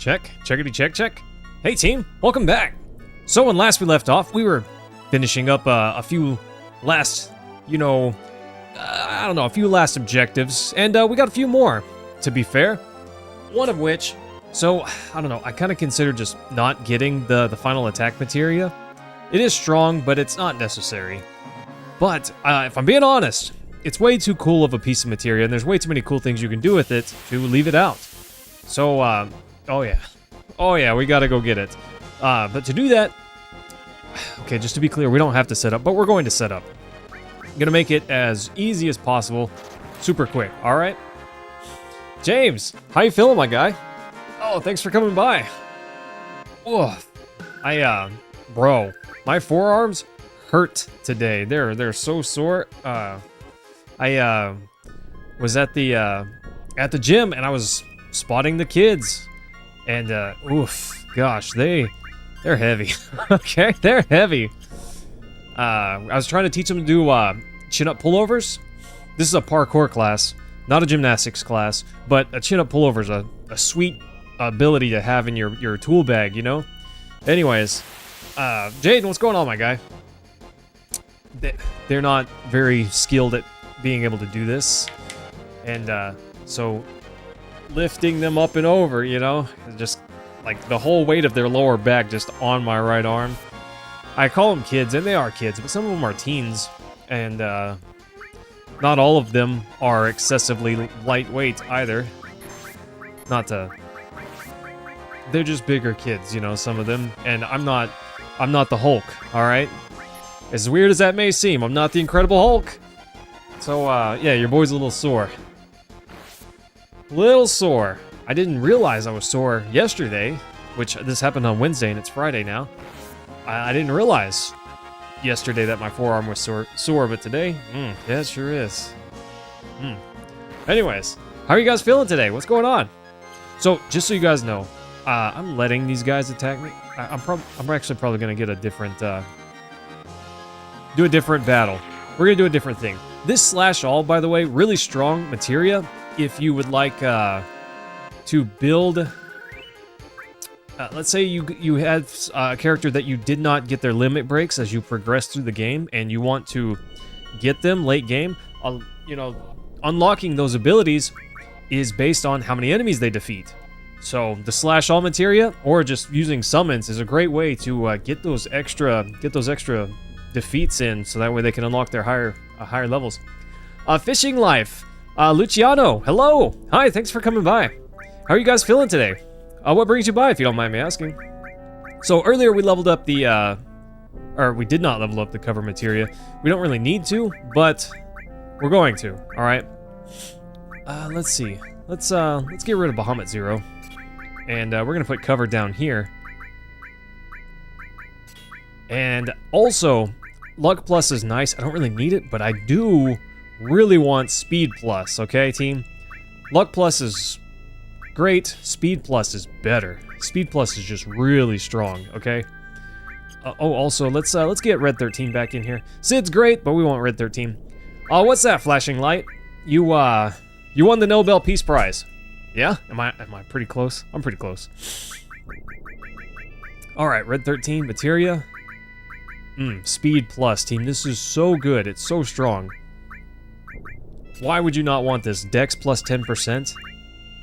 Check. Checkity check check. Hey team, welcome back. So when last we left off, we were finishing up a few last, a few last objectives, and we got a few more, to be fair. One of which, I kind of consider just not getting the final attack materia. It is strong, but it's not necessary. But if I'm being honest, it's way too cool of a piece of materia, and there's way too many cool things you can do with it to leave it out. So, oh yeah, we gotta go get it. But to do that, okay, just to be clear, we don't have to set up, but we're going to set up. I'm gonna make it as easy as possible, super quick, all right? James, how you feeling, my guy? Oh, thanks for coming by. Oh, bro, my forearms hurt today. They're so sore. I was at the gym and I was spotting the kids, and gosh, they're heavy. Okay, they're heavy. I was trying to teach them to do chin-up pullovers. This is a parkour class, not a gymnastics class, but a chin-up pullover is a sweet ability to have in your tool bag, you know? Anyways, Jaden, what's going on, my guy? They're not very skilled at being able to do this, and so lifting them up and over, just like the whole weight of their lower back just on my right arm. I call them kids, and they are kids, but some of them are teens, and not all of them are excessively lightweight either. They're just bigger kids, some of them, and I'm not the Hulk, all right? As weird as that may seem, I'm not the Incredible Hulk. So, yeah, your boy's a little sore. Little sore. I didn't realize I was sore yesterday, which this happened on Wednesday and it's Friday now. I didn't realize yesterday that my forearm was sore, but today, yeah, it sure is. Anyways, how are you guys feeling today? What's going on? So, just so you guys know, I'm letting these guys attack me. I'm actually probably gonna get a different, do a different battle. We're gonna do a different thing. This slash all, by the way, really strong materia. If you would like to build, let's say you had a character that you did not get their limit breaks as you progress through the game, and you want to get them late game, unlocking those abilities is based on how many enemies they defeat. So the slash all materia, or just using summons, is a great way to get those extra defeats in, so that way they can unlock their higher levels. Fishing life. Luciano, hello! Hi, thanks for coming by. How are you guys feeling today? What brings you by, if you don't mind me asking? So earlier we leveled up we did not level up the cover materia. We don't really need to, but we're going to, alright? Let's see. Let's get rid of Bahamut Zero. And we're gonna put cover down here. And also, Luck Plus is nice. I don't really need it, but I do really want Speed Plus, okay, team? Luck Plus is great. Speed Plus is better. Speed Plus is just really strong, okay? Also, let's get Red 13 back in here. Sid's great, but we want Red 13. What's that, flashing light? You won the Nobel Peace Prize. Yeah? Am I pretty close? I'm pretty close. Alright, Red 13, materia. Speed Plus, team. This is so good. It's so strong. Why would you not want this? Dex plus 10%?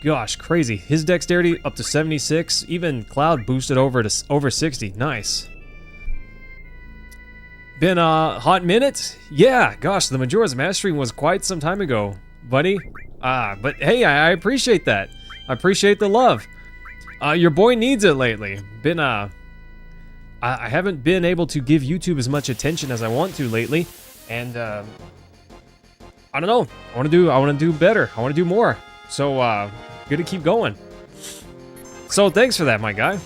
Gosh, crazy. His dexterity up to 76. Even Cloud boosted over to over 60. Nice. Been a hot minute? Yeah, gosh, the Majora's Mask stream was quite some time ago, buddy. But hey, I appreciate that. I appreciate the love. Your boy needs it lately. I haven't been able to give YouTube as much attention as I want to lately, and I don't know. I want to do better. I want to do more. So gonna keep going. So thanks for that, my guy.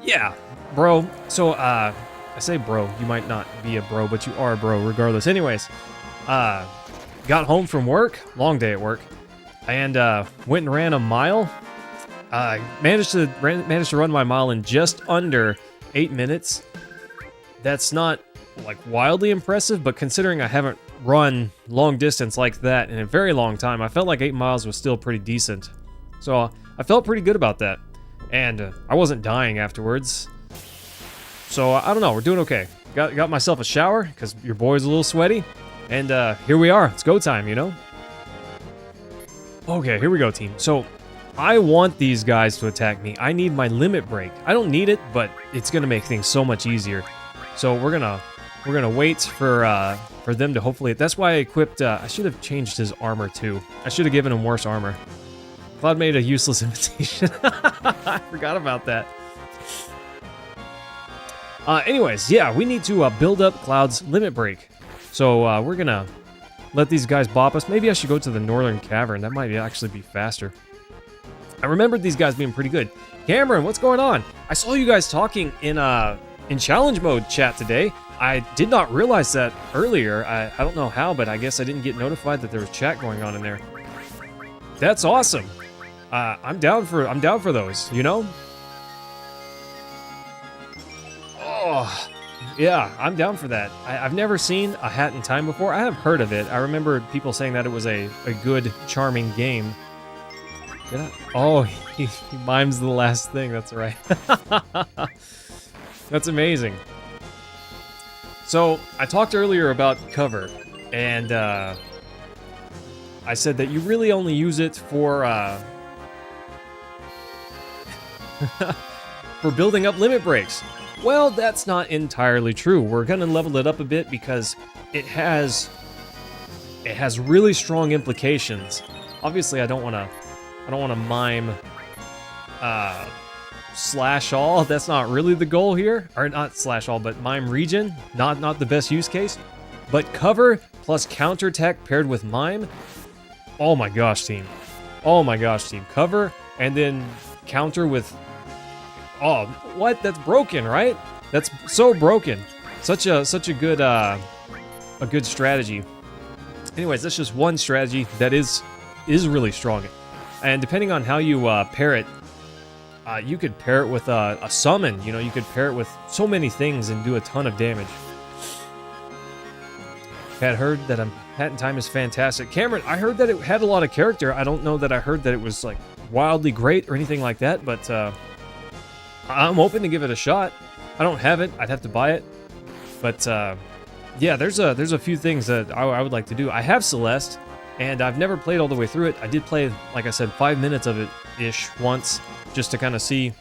Yeah, bro. So I say bro. You might not be a bro, but you are a bro regardless. Anyways, got home from work. Long day at work, and went and ran a mile. Managed to run my mile in just under 8 minutes. That's not like wildly impressive, but considering I haven't run long distance like that in a very long time, I felt like 8 miles was still pretty decent. So I felt pretty good about that. And I wasn't dying afterwards. So, I don't know. We're doing okay. Got myself a shower, because your boy's a little sweaty. And here we are. It's go time, you know? Okay, here we go, team. So, I want these guys to attack me. I need my limit break. I don't need it, but it's going to make things so much easier. So, we're gonna wait for them to hopefully... That's why I equipped... I should have changed his armor, too. I should have given him worse armor. Cloud made a useless invitation. I forgot about that. Anyways, yeah, we need to build up Cloud's limit break. So we're gonna let these guys bop us. Maybe I should go to the Northern Cavern. That might actually be faster. I remembered these guys being pretty good. Cameron, what's going on? I saw you guys talking in challenge mode chat today. I did not realize that earlier. I don't know how, but I guess I didn't get notified that there was chat going on in there. That's awesome. I'm down for those, you know? Oh, yeah, I'm down for that. I've never seen A Hat in Time before. I have heard of it. I remember people saying that it was a good, charming game. Oh, he mimes the last thing. That's right. That's amazing. So, I talked earlier about cover, and I said that you really only use it for for building up limit breaks. Well, that's not entirely true. We're gonna level it up a bit because it has really strong implications. Obviously, I don't wanna mime slash all. That's not really the goal here. Or not slash all, but mime regen. Not the best use case. But cover plus counterattack paired with mime. Oh my gosh, team. Oh my gosh, team. Cover and then counter with... Oh, what? That's broken, right? That's so broken. Such a good strategy. Anyways, that's just one strategy that is really strong. And depending on how you pair it, you could pair it with a summon. You know, you could pair it with so many things and do a ton of damage. Had heard that Hat in Time is fantastic. Cameron, I heard that it had a lot of character. I don't know that I heard that it was like wildly great or anything like that, but I'm hoping to give it a shot. I don't have it. I'd have to buy it. But yeah, there's a few things that I would like to do. I have Celeste, and I've never played all the way through it. I did play, like I said, 5 minutes of it-ish once, just to kind of see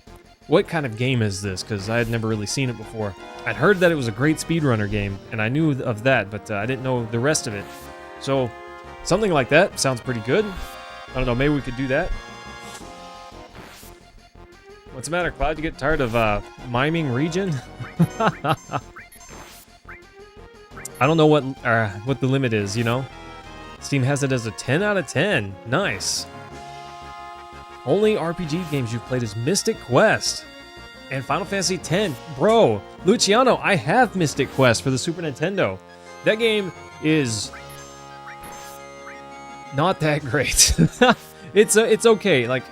what kind of game is this, because I had never really seen it before. I'd heard that it was a great speedrunner game, and I knew of that, but I didn't know the rest of it. So, something like that sounds pretty good. I don't know, maybe we could do that. What's the matter, Cloud? You get tired of miming regen? I don't know what the limit is, you know? Steam has it as a 10 out of 10. Nice. Only RPG games you've played is Mystic Quest and Final Fantasy X. Bro, Luciano, I have Mystic Quest for the Super Nintendo. That game is not that great. It's okay. Like,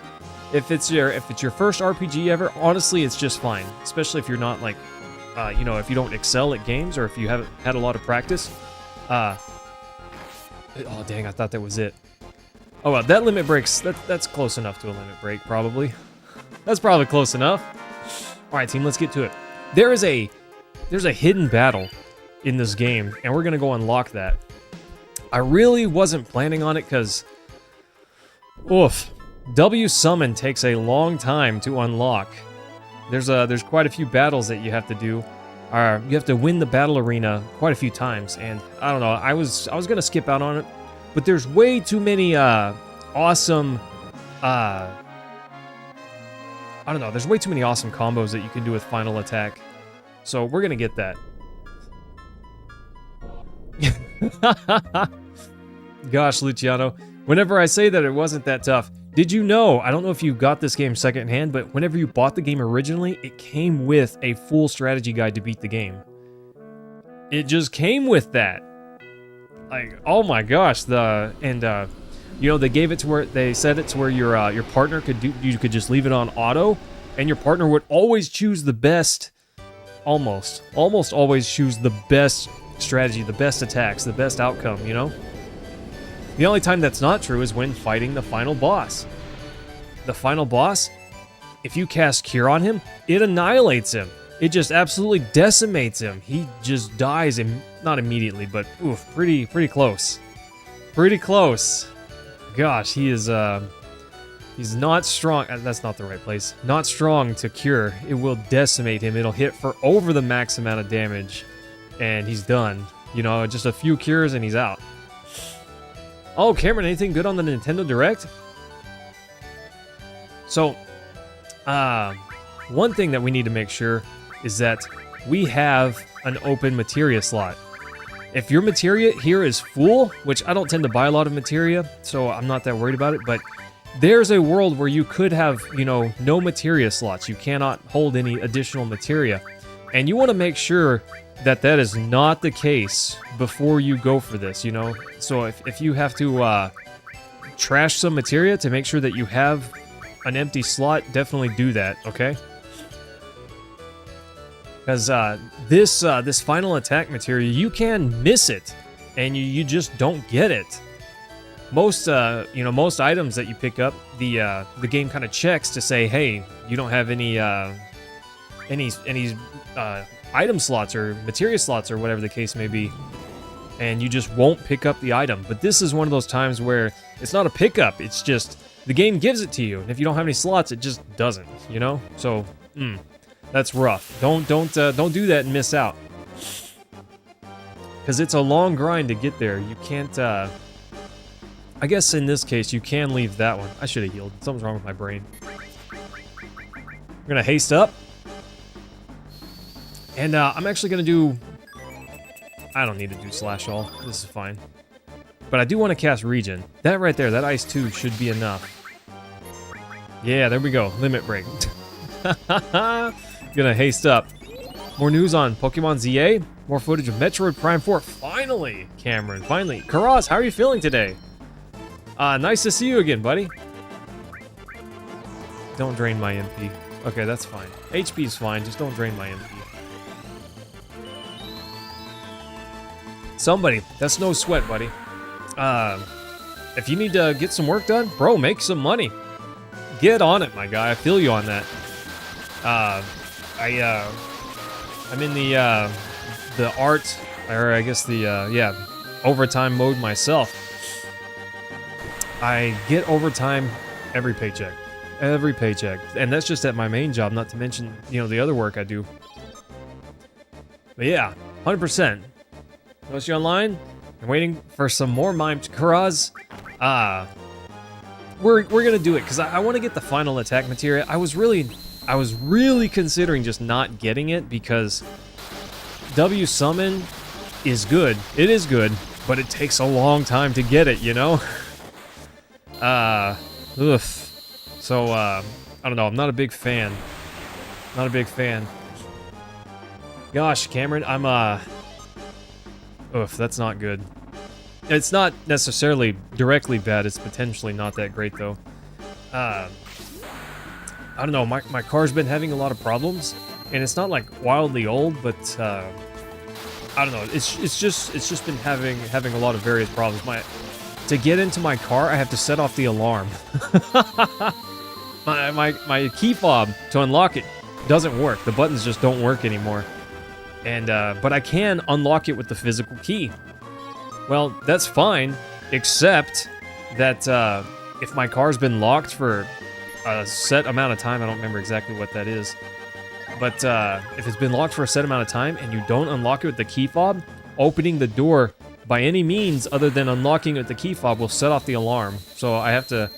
if it's your first RPG ever, honestly, it's just fine. Especially if you're not like, you know, if you don't excel at games or if you haven't had a lot of practice. Oh dang, I thought that was it. Oh well, that limit breaks. That's close enough to a limit break, probably. That's probably close enough. All right, team, let's get to it. There's a hidden battle in this game, and we're gonna go unlock that. I really wasn't planning on it because, oof, W summon takes a long time to unlock. There's quite a few battles that you have to do. You have to win the battle arena quite a few times, and I don't know. I was gonna skip out on it, but there's way too many awesome. I don't know. There's way too many awesome combos that you can do with Final Attack, so we're gonna get that. Gosh, Luciano, whenever I say that it wasn't that tough, did you know, I don't know if you got this game secondhand, but whenever you bought the game originally, it came with a full strategy guide to beat the game. It just came with that. Like, oh my gosh, you know, they gave it to where, they set it to where your partner you could just leave it on auto, and your partner would always choose the best, almost always choose the best strategy, the best attacks, the best outcome, you know? The only time that's not true is when fighting the final boss. the final boss, if you cast Cure on him, it annihilates him. It just absolutely decimates him. He just dies, not immediately, but oof, pretty close. Pretty close. Gosh, he's not strong. That's not the right place. Not strong to cure. It will decimate him. It'll hit for over the max amount of damage, and he's done. You know, just a few cures and he's out. Oh, Cameron, anything good on the Nintendo Direct? So, one thing that we need to make sure is that we have an open materia slot. If your materia here is full, which I don't tend to buy a lot of materia, so I'm not that worried about it, but there's a world where you could have, you know, no materia slots. You cannot hold any additional materia. And you want to make sure that that is not the case before you go for this, you know? So if you have to trash some materia to make sure that you have an empty slot, definitely do that, okay? Because this final attack materia, you can miss it, and you just don't get it. Most most items that you pick up, the game kind of checks to say, hey, you don't have any item slots or materia slots or whatever the case may be, and you just won't pick up the item. But this is one of those times where it's not a pickup; it's just the game gives it to you, and if you don't have any slots, it just doesn't. You know, so. That's rough. Don't do that and miss out. Because it's a long grind to get there. You can't, I guess in this case, you can leave that one. I should have healed. Something's wrong with my brain. We're going to haste up. And I'm actually going to do... I don't need to do Slash All. This is fine. But I do want to cast Regen. That right there, that Ice 2 should be enough. Yeah, there we go. Limit Break. Gonna haste up. More news on Pokemon ZA. More footage of Metroid Prime 4. Finally, Cameron. Finally. Karaz, how are you feeling today? Nice to see you again, buddy. Don't drain my MP. Okay, that's fine. HP's fine. Just don't drain my MP. Somebody. That's no sweat, buddy. If you need to get some work done, bro, make some money. Get on it, my guy. I feel you on that. I'm in the art, or I guess the, overtime mode myself. I get overtime every paycheck. Every paycheck. And that's just at my main job, not to mention, the other work I do. But yeah, 100%. Post you online. I'm waiting for some more mime to Karaz. We're gonna do it, because I want to get the final attack materia. I was really considering just not getting it, because W Summon is good. It is good, but it takes a long time to get it, you know? So, I don't know. I'm not a big fan. Not a big fan. Gosh, Cameron, that's not good. It's not necessarily directly bad. It's potentially not that great, though. I don't know. My car's been having a lot of problems, and it's not like wildly old, but I don't know. It's just been having a lot of various problems. To get into my car, I have to set off the alarm. my key fob to unlock it doesn't work. The buttons just don't work anymore. And but I can unlock it with the physical key. Well, that's fine, except that if my car's been locked for a set amount of time, I don't remember exactly what that is, but if it's been locked for a set amount of time and you don't unlock it with the key fob, opening the door by any means other than unlocking it with the key fob will set off the alarm. So I have to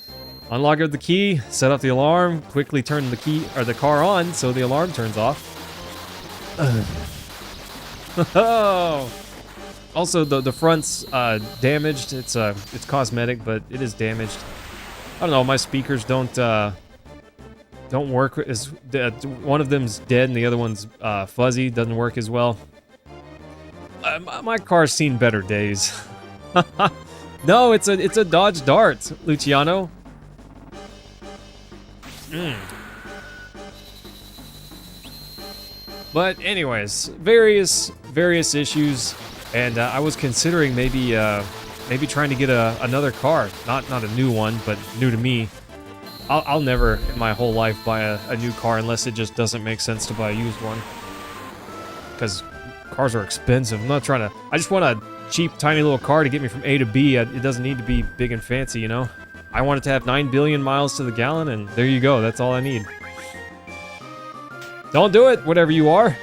unlock it with the key, set off the alarm, quickly turn the key or the car on so the alarm turns off. Oh. Also, the front's damaged. It's cosmetic, but it is damaged. I don't know. My speakers don't work. One of them's dead and the other one's fuzzy. Doesn't work as well. My car's seen better days. No, it's a Dodge Dart, Luciano. But anyways, various issues. And I was considering maybe trying to get another car, not a new one, but new to me. I'll never in my whole life buy a new car unless it just doesn't make sense to buy a used one. Because cars are expensive. I'm not trying to... I just want a cheap, tiny little car to get me from A to B. It doesn't need to be big and fancy, you know? I want it to have 9 billion miles to the gallon, and there you go. That's all I need. Don't do it, whatever you are.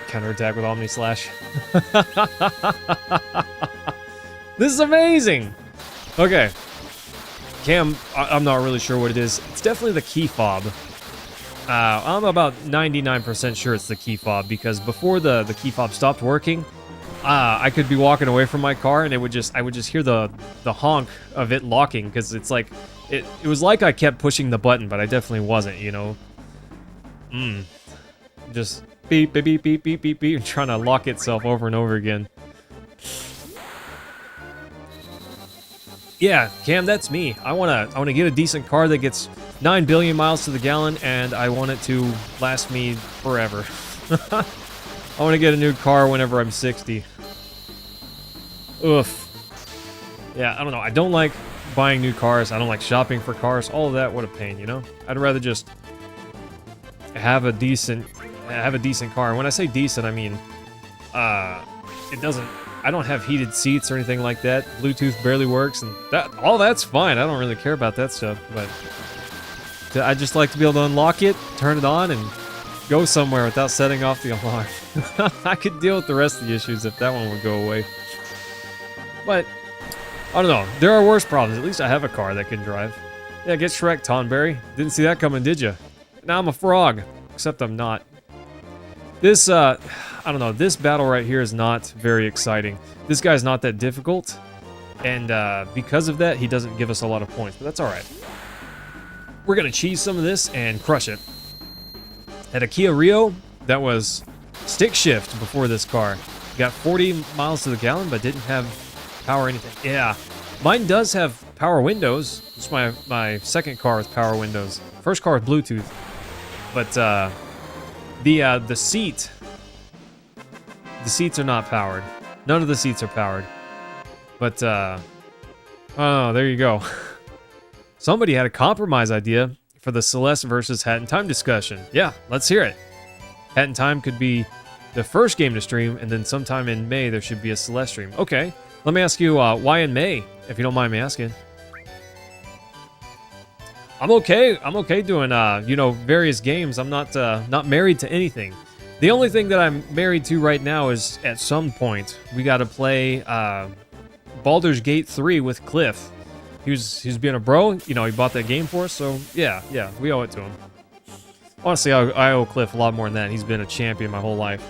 Counterattack with Omni Slash. This is amazing! Okay. Cam, I'm not really sure what it is. It's definitely the key fob. I'm about 99% sure it's the key fob, because before the key fob stopped working, I could be walking away from my car and I would just hear the honk of it locking, because it's like it was like I kept pushing the button, but I definitely wasn't, you know. Just beep beep beep beep beep beep beep, trying to lock itself over and over again. Yeah, Cam, that's me. I wanna get a decent car that gets 9 billion miles to the gallon, and I want it to last me forever. I want to get a new car whenever I'm 60. Oof. Yeah, I don't know. I don't like buying new cars. I don't like shopping for cars. All of that, what a pain, you know? I'd rather just have a decent car. And when I say decent, I mean, it doesn't... I don't have heated seats or anything like that. Bluetooth barely works, and all that's fine. I don't really care about that stuff, but I just like to be able to unlock it, turn it on, and go somewhere without setting off the alarm. I could deal with the rest of the issues if that one would go away. But, I don't know. There are worse problems. At least I have a car that can drive. Yeah, get Shrek, Tonberry. Didn't see that coming, did you? Now I'm a frog. Except I'm not. This, I don't know. This battle right here is not very exciting. This guy's not that difficult. And, because of that, he doesn't give us a lot of points. But that's alright. We're gonna cheese some of this and crush it. Had a Kia Rio that was stick shift before this car. Got 40 miles to the gallon, but didn't have power or anything. Yeah, mine does have power windows. It's my second car with power windows. First car with Bluetooth, but the seats are not powered. None of the seats are powered. But oh, there you go. Somebody had a compromise idea for the Celeste versus Hat in Time discussion. Yeah, let's hear it. Hat in Time could be the first game to stream, and then sometime in May there should be a Celeste stream. Okay, let me ask you, why in May, if you don't mind me asking? I'm okay doing, you know, various games. I'm not married to anything. The only thing that I'm married to right now is, at some point, we gotta play, Baldur's Gate 3 with Cliff. He's being a bro, you know, he bought that game for us, so yeah, we owe it to him. Honestly, I owe Cliff a lot more than that. He's been a champion my whole life.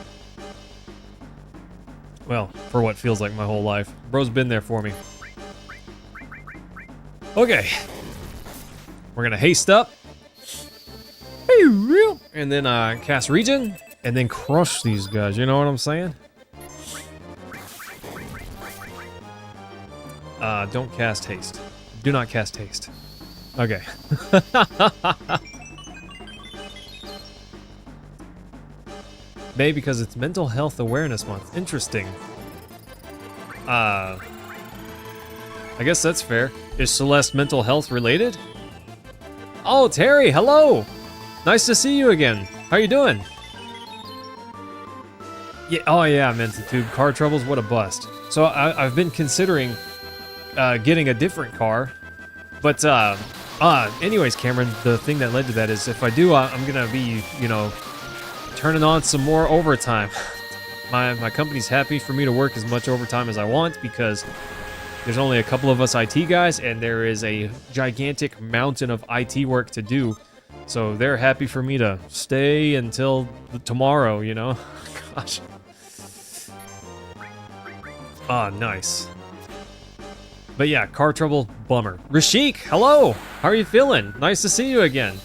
Well, for what feels like my whole life. Bro's been there for me. Okay. We're gonna haste up. And then cast Regen, and then crush these guys, you know what I'm saying? Don't cast haste. Do not cast haste. Okay. May, because it's Mental Health Awareness Month. Interesting. I guess that's fair. Is Celeste mental health related? Oh, Terry, hello! Nice to see you again. How you doing? Yeah, oh yeah, Mentitude. Car troubles, what a bust. So I've been considering getting a different car, but anyways, Cameron, the thing that led to that is if I do, I'm gonna be, you know, turning on some more overtime. My company's happy for me to work as much overtime as I want because there's only a couple of us IT guys and there is a gigantic mountain of IT work to do. So they're happy for me to stay until tomorrow, you know? Gosh. Ah, nice. But yeah, car trouble, bummer. Rashik, hello! How are you feeling? Nice to see you again.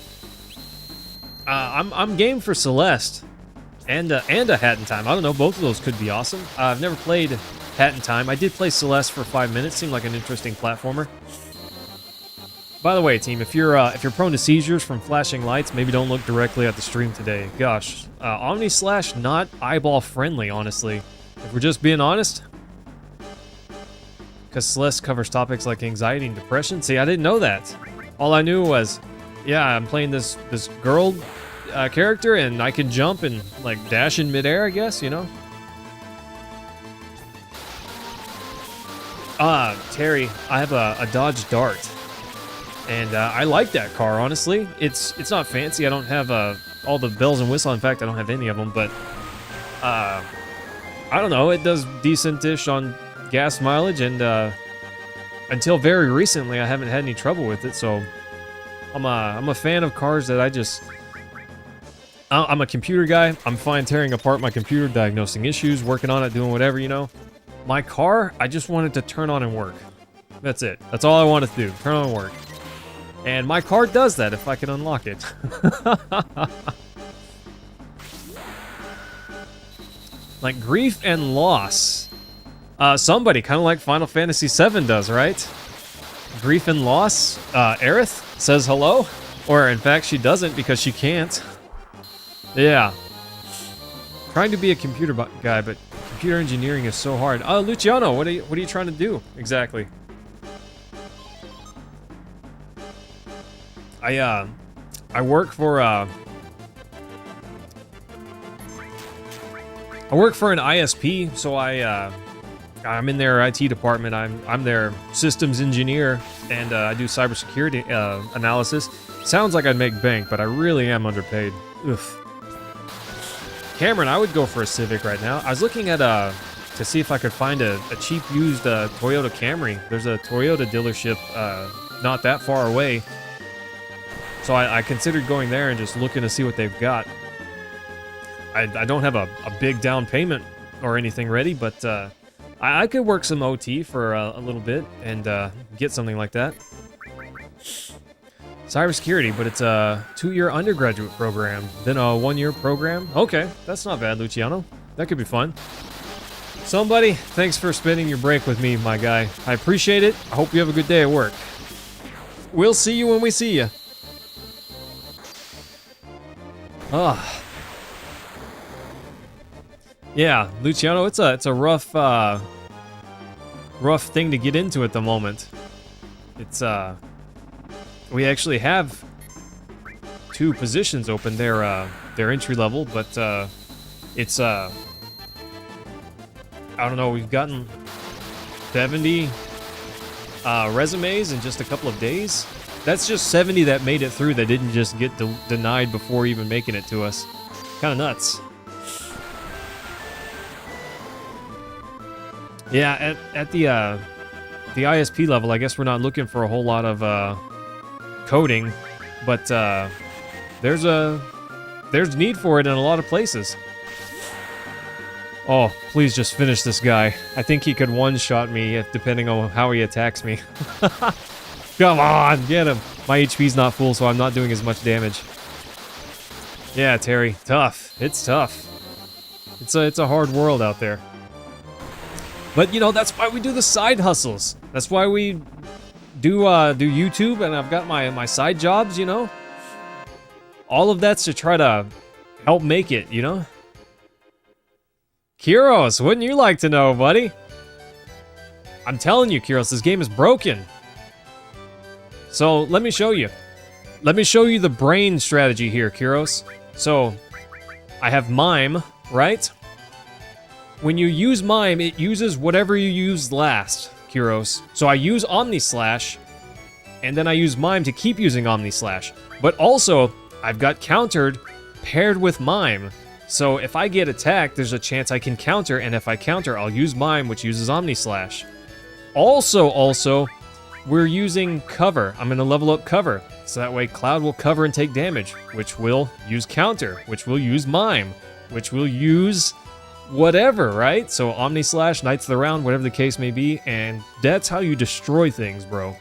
I'm game for Celeste. And a Hat in Time. I don't know, both of those could be awesome. I've never played Hat in Time. I did play Celeste for 5 minutes. Seemed like an interesting platformer. By the way, team, if you're prone to seizures from flashing lights, maybe don't look directly at the stream today. Gosh, Omni Slash not eyeball friendly, honestly. If we're just being honest. Because Celeste covers topics like anxiety and depression. See, I didn't know that. All I knew was, yeah, I'm playing this girl character, and I can jump and like dash in midair, I guess, you know. Terry, I have a Dodge Dart, and I like that car. Honestly, it's not fancy. I don't have all the bells and whistles. In fact, I don't have any of them. But I don't know. It does decent-ish on gas mileage, and until very recently, I haven't had any trouble with it. So I'm a fan of cars that I'm a computer guy. I'm fine tearing apart my computer, diagnosing issues, working on it, doing whatever, you know. My car, I just want it to turn on and work. That's it. That's all I want it to do. Turn on and work. And my car does that if I can unlock it. Like grief and loss. Somebody, kind of like Final Fantasy VII does, right? Grief and loss. Aerith says hello. Or in fact, she doesn't because she can't. Yeah. Trying to be a computer guy, but computer engineering is so hard. Luciano, what are you trying to do exactly? I work for an ISP, so I'm in their IT department. I'm their systems engineer, and I do cybersecurity analysis. Sounds like I'd make bank, but I really am underpaid. Oof. Cameron, I would go for a Civic right now. I was looking at to see if I could find a cheap used Toyota Camry. There's a Toyota dealership not that far away. So I considered going there and just looking to see what they've got. I don't have a big down payment or anything ready, but I could work some OT for a little bit and get something like that. Cybersecurity, but it's a 2-year undergraduate program, then a 1-year program. Okay, that's not bad, Luciano. That could be fun. Somebody, thanks for spending your break with me, my guy. I appreciate it. I hope you have a good day at work. We'll see you when we see you. Yeah, Luciano, it's a rough thing to get into at the moment. It's we actually have 2 positions open. They're entry level, but it's I don't know. We've gotten 70 resumes in just a couple of days. That's just 70 that made it through that didn't just get denied before even making it to us. Kind of nuts. Yeah, at the ISP level, I guess we're not looking for a whole lot of coding, but there's need for it in a lot of places. Oh, please just finish this guy. I think he could one-shot me depending on how he attacks me. Come on, get him. My HP's not full, so I'm not doing as much damage. Yeah, Terry, tough. It's tough. It's a hard world out there. But you know, that's why we do the side hustles. That's why we do YouTube, and I've got my side jobs, you know? All of that's to try to help make it, you know? Kyros, wouldn't you like to know, buddy? I'm telling you, Kyros, this game is broken. So, let me show you. Let me show you the brain strategy here, Kyros. So, I have Mime, right? When you use Mime, it uses whatever you used last, Kyros. So I use Omnislash, and then I use Mime to keep using Omnislash. But also, I've got countered paired with Mime. So if I get attacked, there's a chance I can counter, and if I counter, I'll use Mime, which uses Omnislash. Also, we're using Cover. I'm going to level up Cover. So that way Cloud will cover and take damage, which will use Counter, which will use Mime, which will use whatever, right? So Omnislash, Knights of the Round, whatever the case may be, and that's how you destroy things, bro.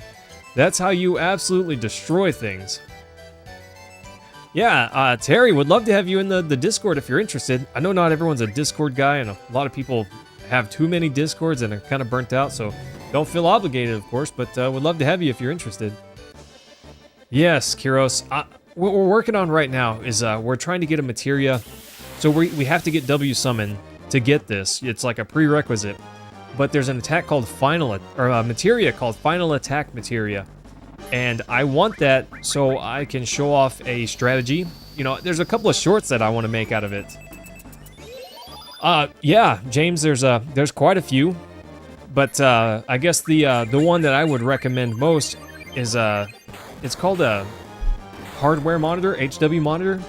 That's how you absolutely destroy things. Yeah, Terry, would love to have you in the Discord if you're interested. I know not everyone's a Discord guy, and a lot of people have too many Discords and are kind of burnt out, so don't feel obligated, of course, but would love to have you if you're interested. Yes, Kyros. What we're working on right now is we're trying to get a materia. So we have to get W Summon to get this. It's like a prerequisite. But there's an attack called a materia called Final Attack Materia. And I want that so I can show off a strategy. You know, there's a couple of shorts that I want to make out of it. Yeah, James, there's quite a few. But I guess the one that I would recommend most is it's called a hardware monitor, HW monitor.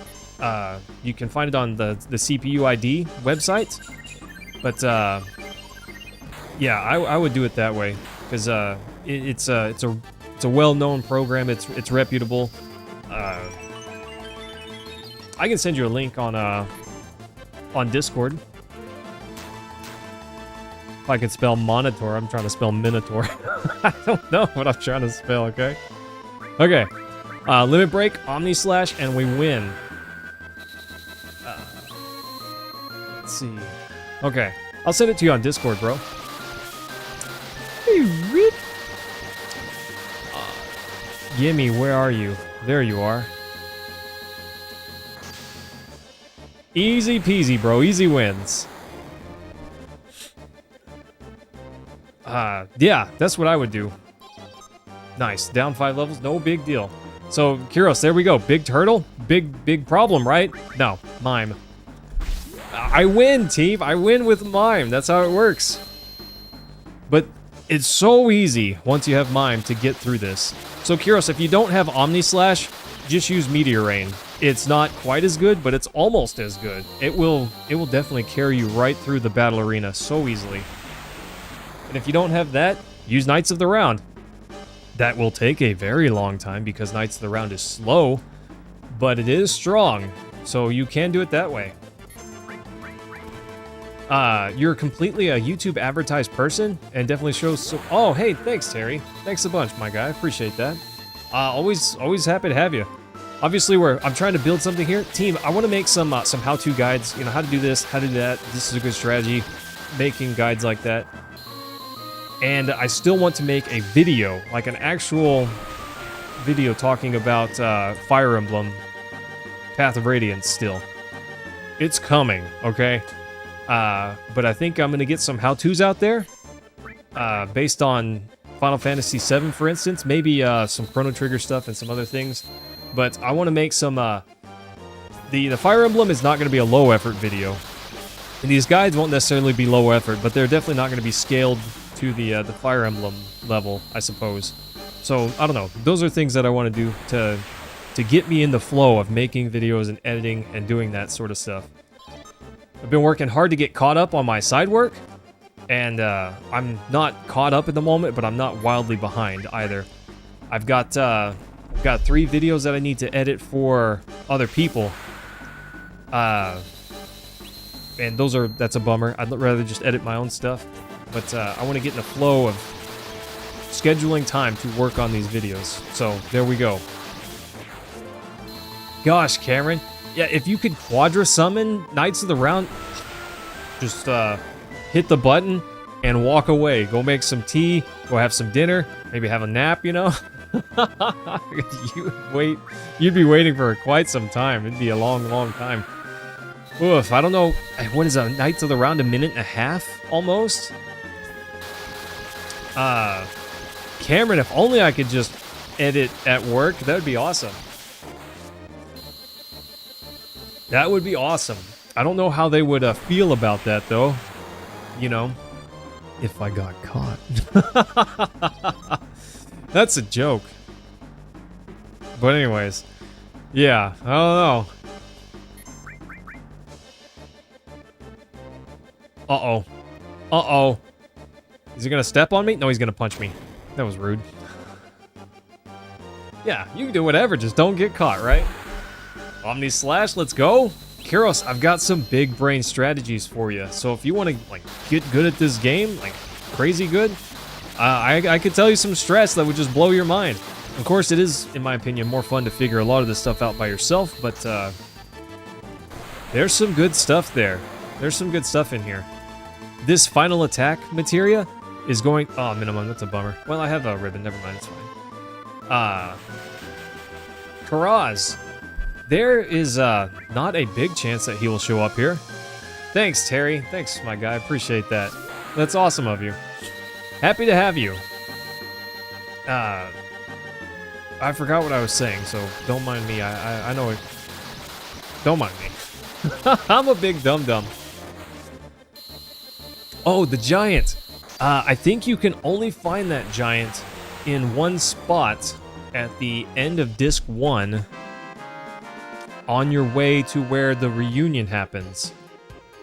You can find it on the CPU ID website. But yeah, I would do it that way because it's a well-known program. It's reputable. I can send you a link on Discord. If I could spell monitor, I'm trying to spell minotaur. I don't know what I'm trying to spell, okay? Okay. Limit break, Omni Slash, and we win. Let's see. Okay. I'll send it to you on Discord, bro. Hey, Rick. Gimme, where are you? There you are. Easy peasy, bro. Easy wins. Yeah, that's what I would do. Nice. Down 5 levels, no big deal. So, Kyros, there we go. Big turtle. Big problem, right? No, mime. I win, team. I win with mime. That's how it works. But it's so easy once you have mime to get through this. So, Kyros, if you don't have Omni Slash, just use Meteor Rain. It's not quite as good, but it's almost as good. It will definitely carry you right through the battle arena so easily. And if you don't have that, use Knights of the Round. That will take a very long time because Knights of the Round is slow, but it is strong, so you can do it that way. You're completely a YouTube advertised person and definitely shows so. Oh, hey, thanks, Terry. Thanks a bunch, my guy. Appreciate that. Always happy to have you. Obviously, I'm trying to build something here. Team, I want to make some how-to guides. You know, how to do this, how to do that. This is a good strategy. Making guides like that. And I still want to make a video, like an actual video talking about Fire Emblem Path of Radiance still. It's coming, okay? But I think I'm going to get some how-tos out there based on Final Fantasy VII, for instance. Maybe some Chrono Trigger stuff and some other things. But I want to make some... The Fire Emblem is not going to be a low-effort video. And these guides won't necessarily be low effort, but they're definitely not going to be scaled to the Fire Emblem level, I suppose. So, I don't know. Those are things that I want to do to get me in the flow of making videos and editing and doing that sort of stuff. I've been working hard to get caught up on my side work, and I'm not caught up at the moment, but I'm not wildly behind either. I've got 3 videos that I need to edit for other people. And that's a bummer. I'd rather just edit my own stuff. But I want to get in the flow of scheduling time to work on these videos. So, there we go. Gosh, Cameron. Yeah, if you could quadra summon Knights of the Round, just hit the button and walk away. Go make some tea, go have some dinner, maybe have a nap, you know? You'd be waiting for quite some time. It'd be a long, long time. Oof, I don't know. What is a Knights of the Round? 1.5 minutes, almost? Cameron, if only I could just edit at work, that would be awesome. That would be awesome. I don't know how they would feel about that, though. You know, if I got caught. That's a joke. But anyways, yeah, I don't know. Uh-oh. Uh-oh. Is he gonna step on me? No, he's gonna punch me. That was rude. Yeah, you can do whatever, just don't get caught, right? Omni Slash, let's go. Kyros, I've got some big brain strategies for you. So if you want to like get good at this game, like crazy good, I could tell you some stress that would just blow your mind. Of course, it is, in my opinion, more fun to figure a lot of this stuff out by yourself, but there's some good stuff there. There's some good stuff in here. This final attack materia is going... Oh, minimum, that's a bummer. Well, I have a ribbon, never mind, it's fine. Karaz. There is not a big chance that he will show up here. Thanks, Terry. Thanks, my guy. Appreciate that. That's awesome of you. Happy to have you. I forgot what I was saying, so don't mind me. I know it. Don't mind me. I'm a big dum-dum. Oh, the giant. I think you can only find that giant in one spot at the end of Disc 1 on your way to where the reunion happens.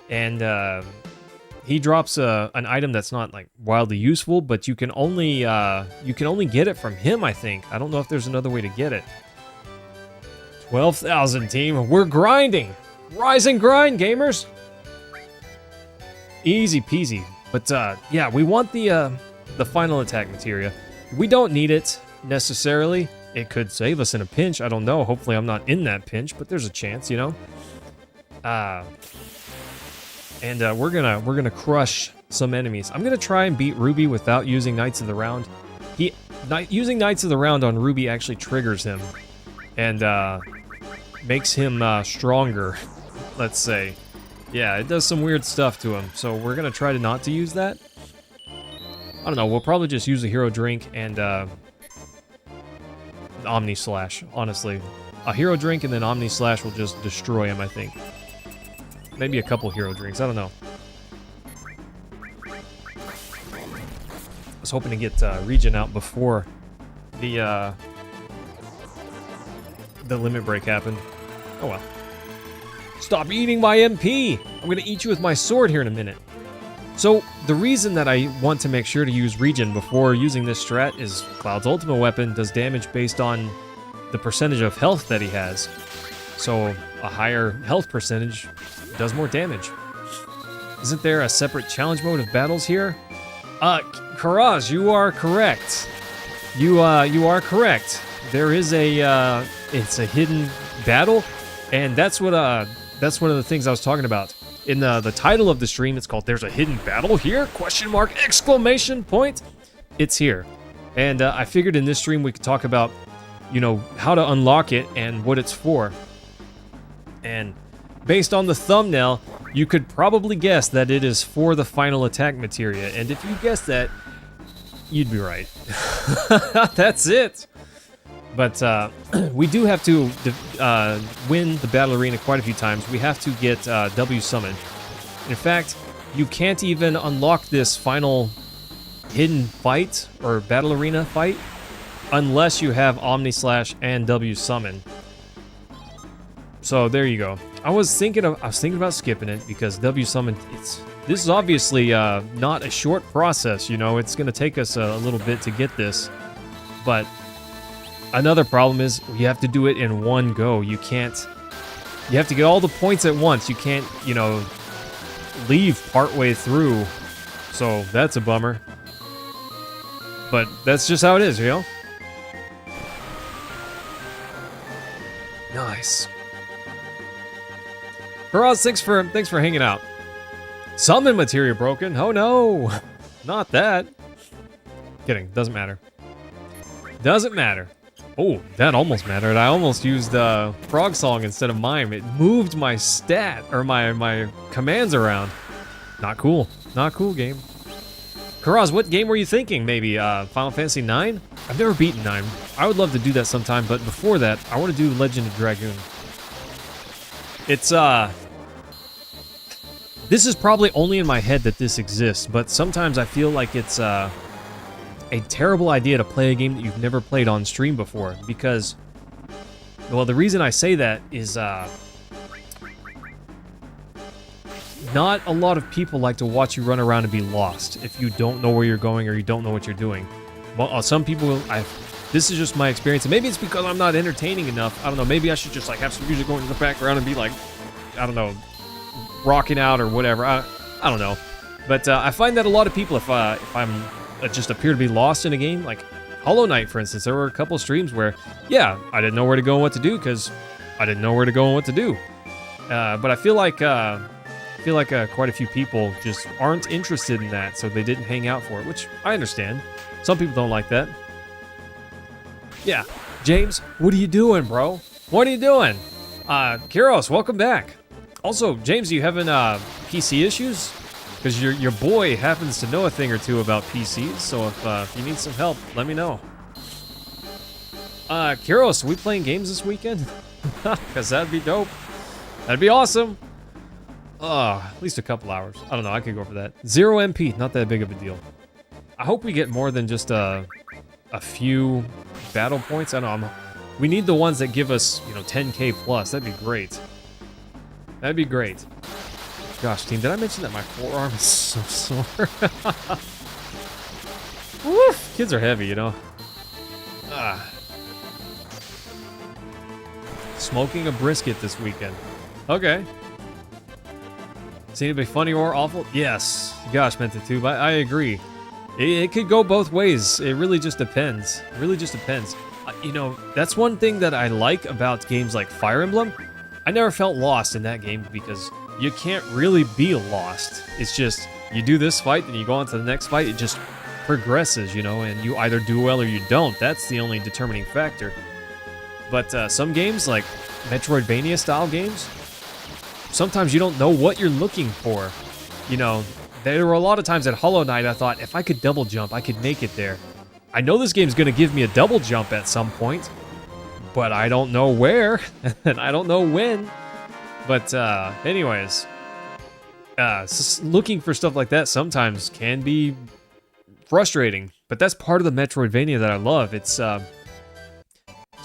And he drops an item that's not like wildly useful, but you can only get it from him, I think. I don't know if there's another way to get it. 12,000 team. We're grinding. Rise and grind, gamers. Easy peasy. But yeah, we want the final attack materia. We don't need it necessarily. It could save us in a pinch. I don't know. Hopefully I'm not in that pinch, but there's a chance, you know. And we're gonna crush some enemies. I'm gonna try and beat Ruby without using Knights of the Round. Using Knights of the Round on Ruby actually triggers him, and makes him stronger. Let's say, yeah, it does some weird stuff to him. So we're gonna try to not to use that. I don't know. We'll probably just use a hero drink and Omni Slash. Honestly, a hero drink and then Omni Slash will just destroy him, I think. Maybe a couple hero drinks, I don't know. I was hoping to get Regen out before the limit break happened. Oh well. Stop eating my MP! I'm gonna eat you with my sword here in a minute. So, the reason that I want to make sure to use Regen before using this strat is Cloud's ultimate weapon does damage based on the percentage of health that he has. So, a higher health percentage does more damage. Isn't there a separate challenge mode of battles here? Karaz, you are correct. You are correct. There is a it's a hidden battle, and that's one of the things I was talking about. In the title of the stream, it's called "There's a Hidden Battle Here?" Question mark! Exclamation point! It's here, and I figured in this stream we could talk about, you know, how to unlock it and what it's for. And based on the thumbnail, you could probably guess that it is for the final attack materia, and if you guessed that, you'd be right. That's it. But we do have to win the battle arena quite a few times. We have to get W Summon. In fact, you can't even unlock this final hidden fight or battle arena fight unless you have Omni Slash and W Summon. So there you go. I was thinking about skipping it because W Summon. This is obviously not a short process. You know, it's going to take us a little bit to get this, but. Another problem is you have to do it in one go. You have to get all the points at once. You can't, you know, leave partway through. So that's a bummer. But that's just how it is, you know? Nice. Faraz, thanks for hanging out. Summon materia broken. Oh no. Not that. Kidding, doesn't matter. Doesn't matter. Oh, that almost mattered. I almost used Frog Song instead of Mime. It moved my stat, or my commands around. Not cool. Not cool, game. Karaz, what game were you thinking? Maybe Final Fantasy 9? I've never beaten 9. I would love to do that sometime, but before that, I want to do Legend of Dragoon. It's, this is probably only in my head that this exists, but sometimes I feel like it's, a terrible idea to play a game that you've never played on stream before, because, well, the reason I say that is, not a lot of people like to watch you run around and be lost if you don't know where you're going or you don't know what you're doing. Well, some people, this is just my experience, and maybe it's because I'm not entertaining enough. I don't know, maybe I should just, like, have some music going in the background and be, like, I don't know, rocking out or whatever. I don't know. But I find that a lot of people, if I'm just appear to be lost in a game, like Hollow Knight, for instance, there were a couple streams where, yeah, I didn't know where to go and what to do because I didn't know where to go and what to do. But I feel like quite a few people just aren't interested in that, so they didn't hang out for it, which I understand. Some people don't like that. Yeah, James, what are you doing, bro? What are you doing? Kiros, welcome back. Also, James, do you having PC issues? Because your boy happens to know a thing or two about PCs, so if you need some help, let me know. Kyros, are we playing games this weekend? Because that'd be dope. That'd be awesome. At least a couple hours. I don't know, I could go for that. 0 MP, not that big of a deal. I hope we get more than just a few battle points. I don't know, we need the ones that give us, you know, 10k plus. That'd be great. That'd be great. Gosh, team, did I mention that my forearm is so sore? Woof! Kids are heavy, you know. Smoking a brisket this weekend. Okay. Seem to be funny or awful? Yes. Gosh, meant it too, but I agree. It could go both ways. It really just depends. It really just depends. You know, that's one thing that I like about games like Fire Emblem. I never felt lost in that game because you can't really be lost. It's just, you do this fight, then you go on to the next fight. It just progresses, you know, and you either do well or you don't. That's the only determining factor. But some games, like Metroidvania style games, sometimes you don't know what you're looking for. You know, there were a lot of times at Hollow Knight I thought, if I could double jump, I could make it there. I know this game's gonna give me a double jump at some point, but I don't know where, and I don't know when. But anyways, looking for stuff like that sometimes can be frustrating, but that's part of the Metroidvania that I love. It's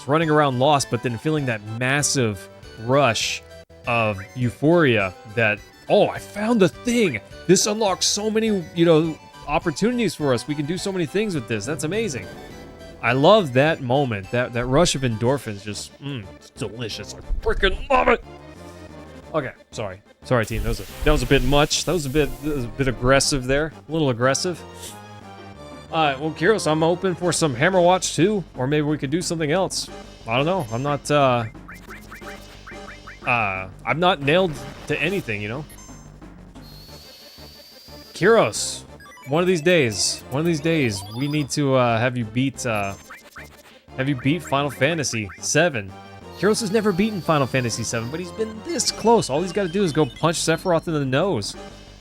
running around lost, but then feeling that massive rush of euphoria that, oh, I found the thing. This unlocks so many, you know, opportunities for us. We can do so many things with this. That's amazing. I love that moment. That rush of endorphins. Just, it's delicious. I freaking love it. Okay, sorry, team. That was a bit much. That was a bit aggressive there. A little aggressive. Well, Kyros, I'm open for some Hammer Watch too, or maybe we could do something else. I don't know. I'm not nailed to anything, you know. Kyros, one of these days, we need to have you beat Final Fantasy VII. Kyros has never beaten Final Fantasy VII, but he's been this close. All he's got to do is go punch Sephiroth in the nose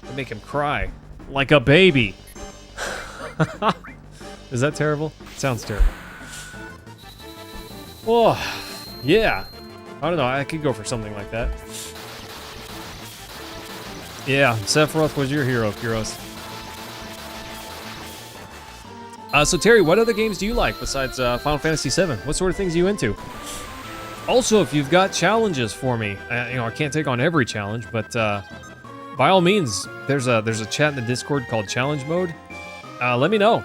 and make him cry like a baby. Is that terrible? Sounds terrible. Oh, yeah. I don't know. I could go for something like that. Yeah, Sephiroth was your hero, Kyros. So Terry, what other games do you like besides Final Fantasy VII? What sort of things are you into? Also, if you've got challenges for me, you know, I can't take on every challenge, but by all means, there's a chat in the Discord called Challenge Mode. Let me know.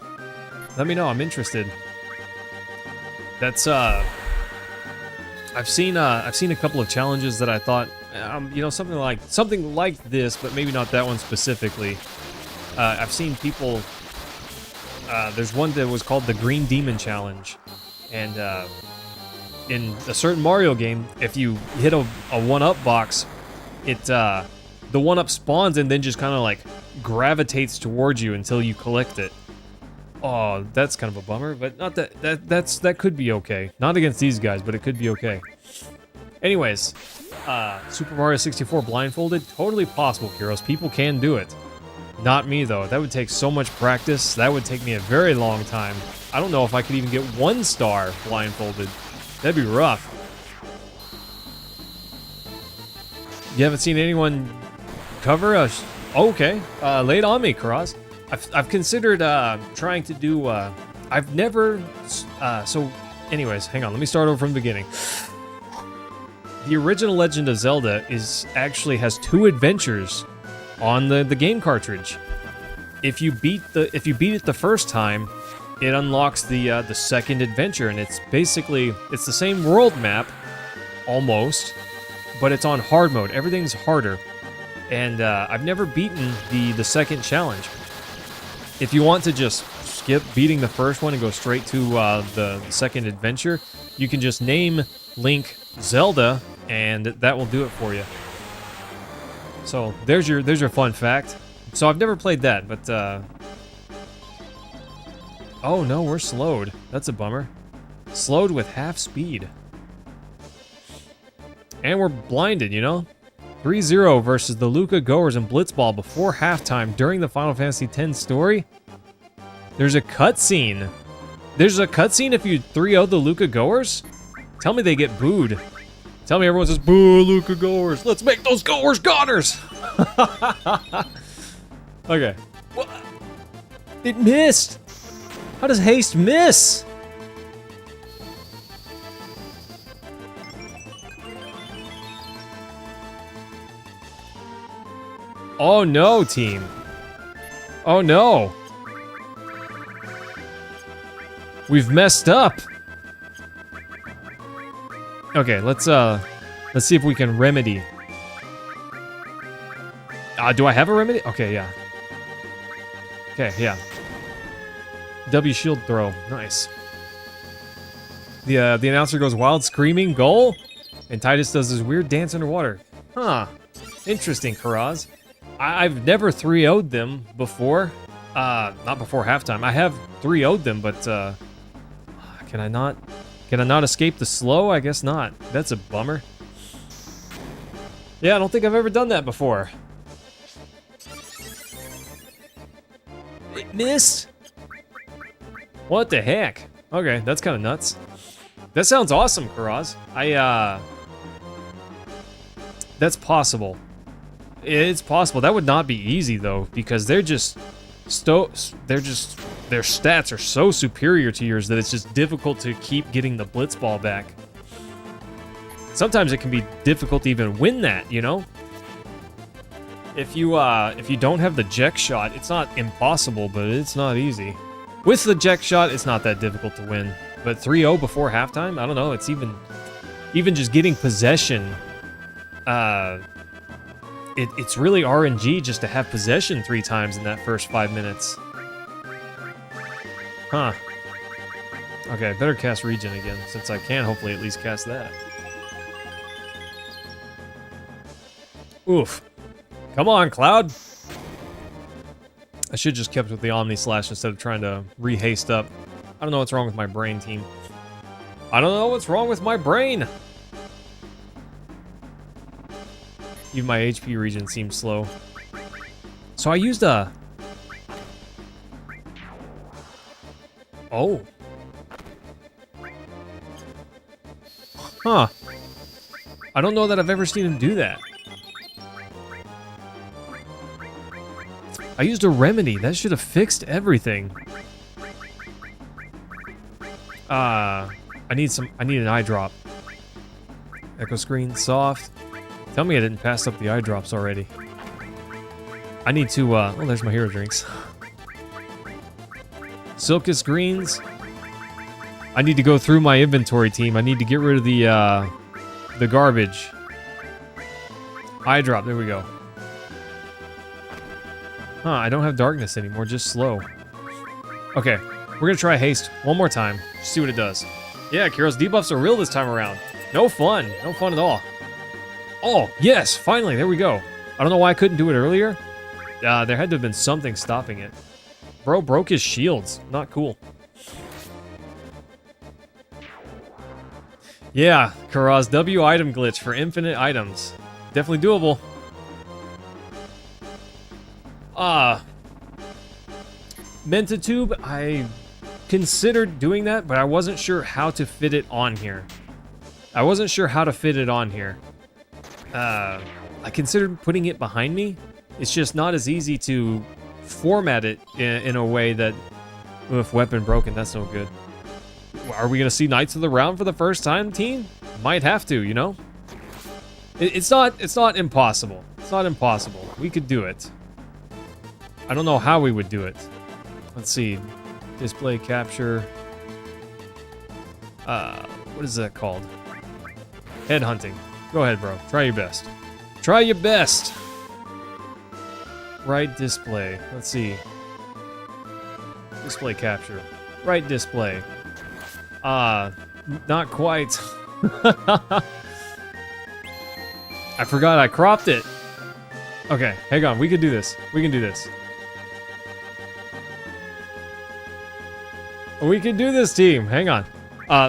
Let me know. I'm interested. That's I've seen a couple of challenges that I thought, you know, something like this, but maybe not that one specifically. I've seen people. There's one that was called the Green Demon Challenge, and in a certain Mario game, if you hit a 1-up box, it the 1-up spawns and then just kind of like gravitates towards you until you collect it. Oh, that's kind of a bummer, but not that could be okay. Not against these guys, but it could be okay. Anyways, Super Mario 64 blindfolded, totally possible, Kyros. People can do it. Not me, though. That would take so much practice. That would take me a very long time. I don't know if I could even get 1 star blindfolded. That'd be rough. You haven't seen anyone cover a... okay. Lay it on me, Karaz. I've considered trying to do... I've never... so, anyways, hang on. Let me start over from the beginning. The original Legend of Zelda actually has 2 adventures on the game cartridge. If you beat it the first time, it unlocks the second adventure, and it's the same world map, almost, but it's on hard mode. Everything's harder, and I've never beaten the second challenge. If you want to just skip beating the first one and go straight to the second adventure, you can just name Link Zelda, and that will do it for you. So there's your fun fact. So I've never played that, but oh no, we're slowed. That's a bummer. Slowed with half speed. And we're blinded, you know? 3-0 versus the Luca Goers in Blitzball before halftime during the Final Fantasy X story. There's a cutscene. There's a cutscene if you 3-0 the Luca goers? Tell me they get booed. Tell me everyone says, boo, Luca goers. Let's make those goers goners. Okay. What? It missed. How does haste miss? Oh no, team. Oh no. We've messed up. Okay, let's see if we can remedy. Do I have a remedy? Okay, yeah. Okay, yeah. W shield throw. Nice. The announcer goes wild screaming goal, and Titus does this weird dance underwater. Huh. Interesting, Karaz. I've never 3-0'd them before. Not before halftime. I have 3-0'd them, but can I not escape the slow? I guess not. That's a bummer. Yeah, I don't think I've ever done that before. It missed. What the heck? Okay, that's kind of nuts. That sounds awesome, Karaz. That's possible. It's possible. That would not be easy though, because their stats are so superior to yours that it's just difficult to keep getting the blitz ball back. Sometimes it can be difficult to even win that, you know? If you don't have the Jek shot, it's not impossible, but it's not easy. With the Jek shot, it's not that difficult to win. But 3-0 before halftime, I don't know, it's even just getting possession, it's really RNG just to have possession 3 times in that first 5 minutes. Huh. Okay, better cast Regen again, since I can hopefully at least cast that. Oof. Come on, Cloud! I should just kept with the Omni Slash instead of trying to re-haste up. I don't know what's wrong with my brain, team. I don't know what's wrong with my brain! Even my HP regen seems slow. So I used a... Oh. Huh. I don't know that I've ever seen him do that. I used a remedy. That should have fixed everything. I need an eye drop. Echo screen, soft. Tell me I didn't pass up the eye drops already. I need to, oh, there's my hero drinks. Silkus greens. I need to go through my inventory, team. I need to get rid of the garbage. Eye drop, there we go. Huh, I don't have darkness anymore, just slow. Okay, we're gonna try haste one more time. See what it does. Yeah, Kyros debuffs are real this time around. No fun. No fun at all. Oh, yes, finally, there we go. I don't know why I couldn't do it earlier. There had to have been something stopping it. Bro broke his shields. Not cool. Yeah, Karaz, W item glitch for infinite items. Definitely doable. Mentatube, I considered doing that, but I wasn't sure how to fit it on here. I considered putting it behind me. It's just not as easy to format it in a way that... If weapon broken, that's no good. Are we gonna see Knights of the Round for the first time, team? Might have to, you know? It's not impossible. It's not impossible. We could do it. I don't know how we would do it. Let's see. Display capture. What is that called? Headhunting. Go ahead, bro. Try your best. Try your best! Right display. Let's see. Display capture. Right display. Not quite. I forgot I cropped it. Okay, hang on. We can do this. We can do this. We can do this, team. Hang on.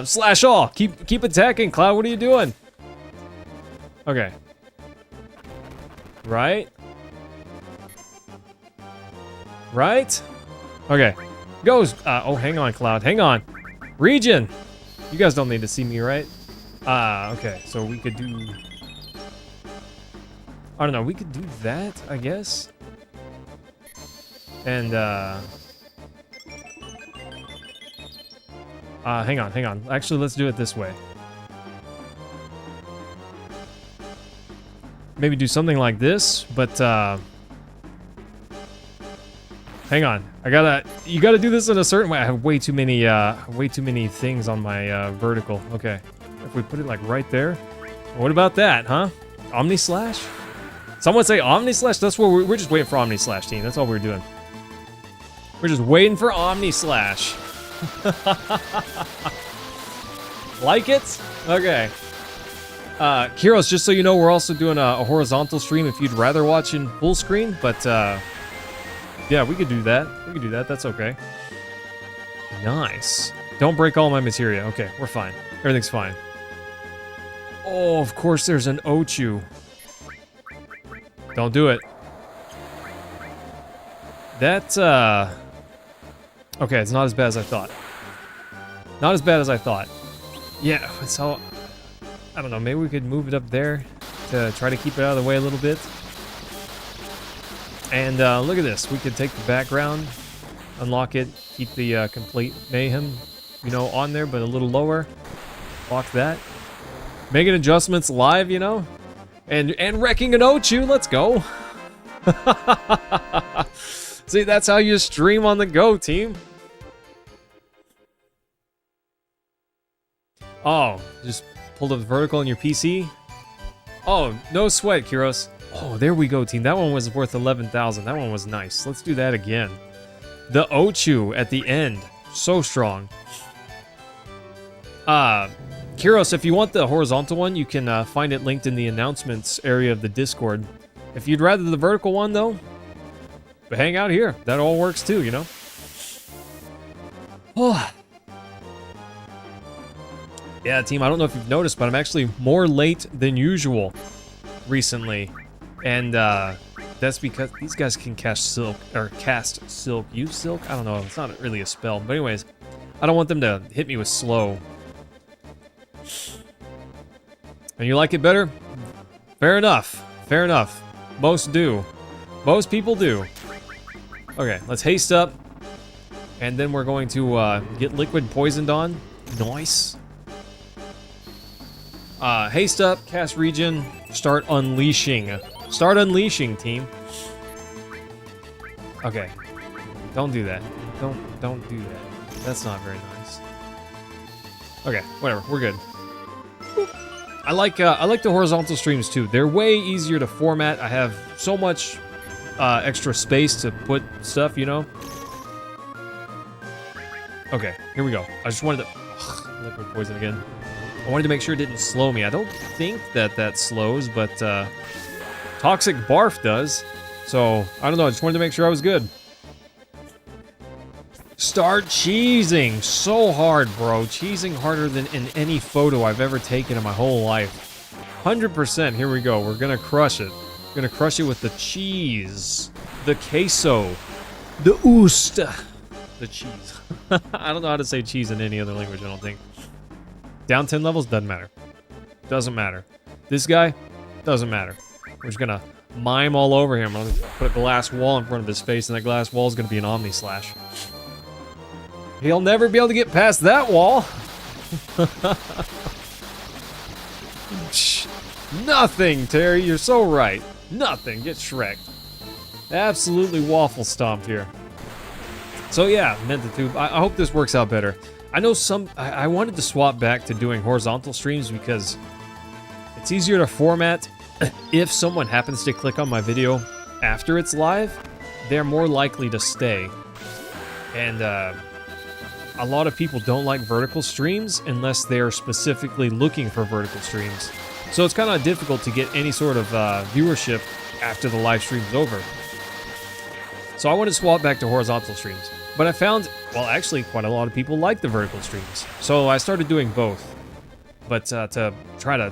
Slash all. Keep attacking, Cloud. What are you doing? Okay. Right? Right? Okay. Goes. Oh, hang on, Cloud. Hang on. Region! You guys don't need to see me, right? Okay, so we could do... I don't know, we could do that, I guess. And, hang on. Actually, let's do it this way. Maybe do something like this, but, hang on. You gotta do this in a certain way. I have way too many things on my, vertical. Okay. If we put it, like, right there. What about that, huh? Omni Slash? Someone say Omni Slash? That's what we're just waiting for Omni Slash, team. That's all we're doing. We're just waiting for Omni Slash. Like it? Okay. Kiros, just so you know, we're also doing a horizontal stream if you'd rather watch in full screen, but, yeah, we could do that. That's okay. Nice. Don't break all my materia. Okay, we're fine. Everything's fine. Oh, of course there's an Ochu. Don't do it. That, okay, it's not as bad as I thought. Not as bad as I thought. Yeah, so... I don't know, maybe we could move it up there to try to keep it out of the way a little bit. And look at this. We could take the background, unlock it, keep the complete mayhem, you know, on there, but a little lower. Lock that. Making adjustments live, you know? And wrecking an Ochu, let's go. See, that's how you stream on the go, team. Oh, just pulled up vertical on your PC? Oh, no sweat, Kiros. Oh, there we go, team. That one was worth 11,000. That one was nice. Let's do that again. The Ochu at the end. So strong. Kiros, if you want the horizontal one, you can find it linked in the announcements area of the Discord. If you'd rather the vertical one, though, hang out here. That all works too, you know? Oh. Yeah, team, I don't know if you've noticed, but I'm actually more late than usual recently. And that's because these guys can cast silk. Use silk? I don't know. It's not really a spell. But anyways, I don't want them to hit me with slow. And you like it better? Fair enough. Fair enough. Most do. Most people do. Okay, let's haste up. And then we're going to get liquid poisoned on. Nice. Haste up, cast regen, start unleashing. Start unleashing, team. Okay. Don't do that. Don't do that. That's not very nice. Okay, whatever. We're good. I like the horizontal streams too. They're way easier to format. I have so much extra space to put stuff, you know. Okay, here we go. I just wanted to liquid poison again. I wanted to make sure it didn't slow me. I don't think that slows, but Toxic Barf does. So I don't know. I just wanted to make sure I was good. Start cheesing. So hard, bro. Cheesing harder than in any photo I've ever taken in my whole life. 100%. Here we go. We're gonna crush it. We're gonna crush it with the cheese, the queso, the oost, the cheese. I don't know how to say cheese in any other language. I don't think. Down 10 levels, doesn't matter. Doesn't matter. This guy, doesn't matter. We're just gonna mime all over him. I'm gonna put a glass wall in front of his face, and that glass wall is gonna be an Omni Slash. He'll never be able to get past that wall. Nothing, Terry. You're so right. Nothing. Get Shrek'd. Absolutely waffle stomped here. So yeah, Mentatube. I hope this works out better. I know I wanted to swap back to doing horizontal streams because it's easier to format. If someone happens to click on my video after it's live, they're more likely to stay. And a lot of people don't like vertical streams unless they're specifically looking for vertical streams. So it's kind of difficult to get any sort of viewership after the live stream's over. So I wanted to swap back to horizontal streams. But I found, well, actually, quite a lot of people like the vertical streams. So I started doing both. But to try to,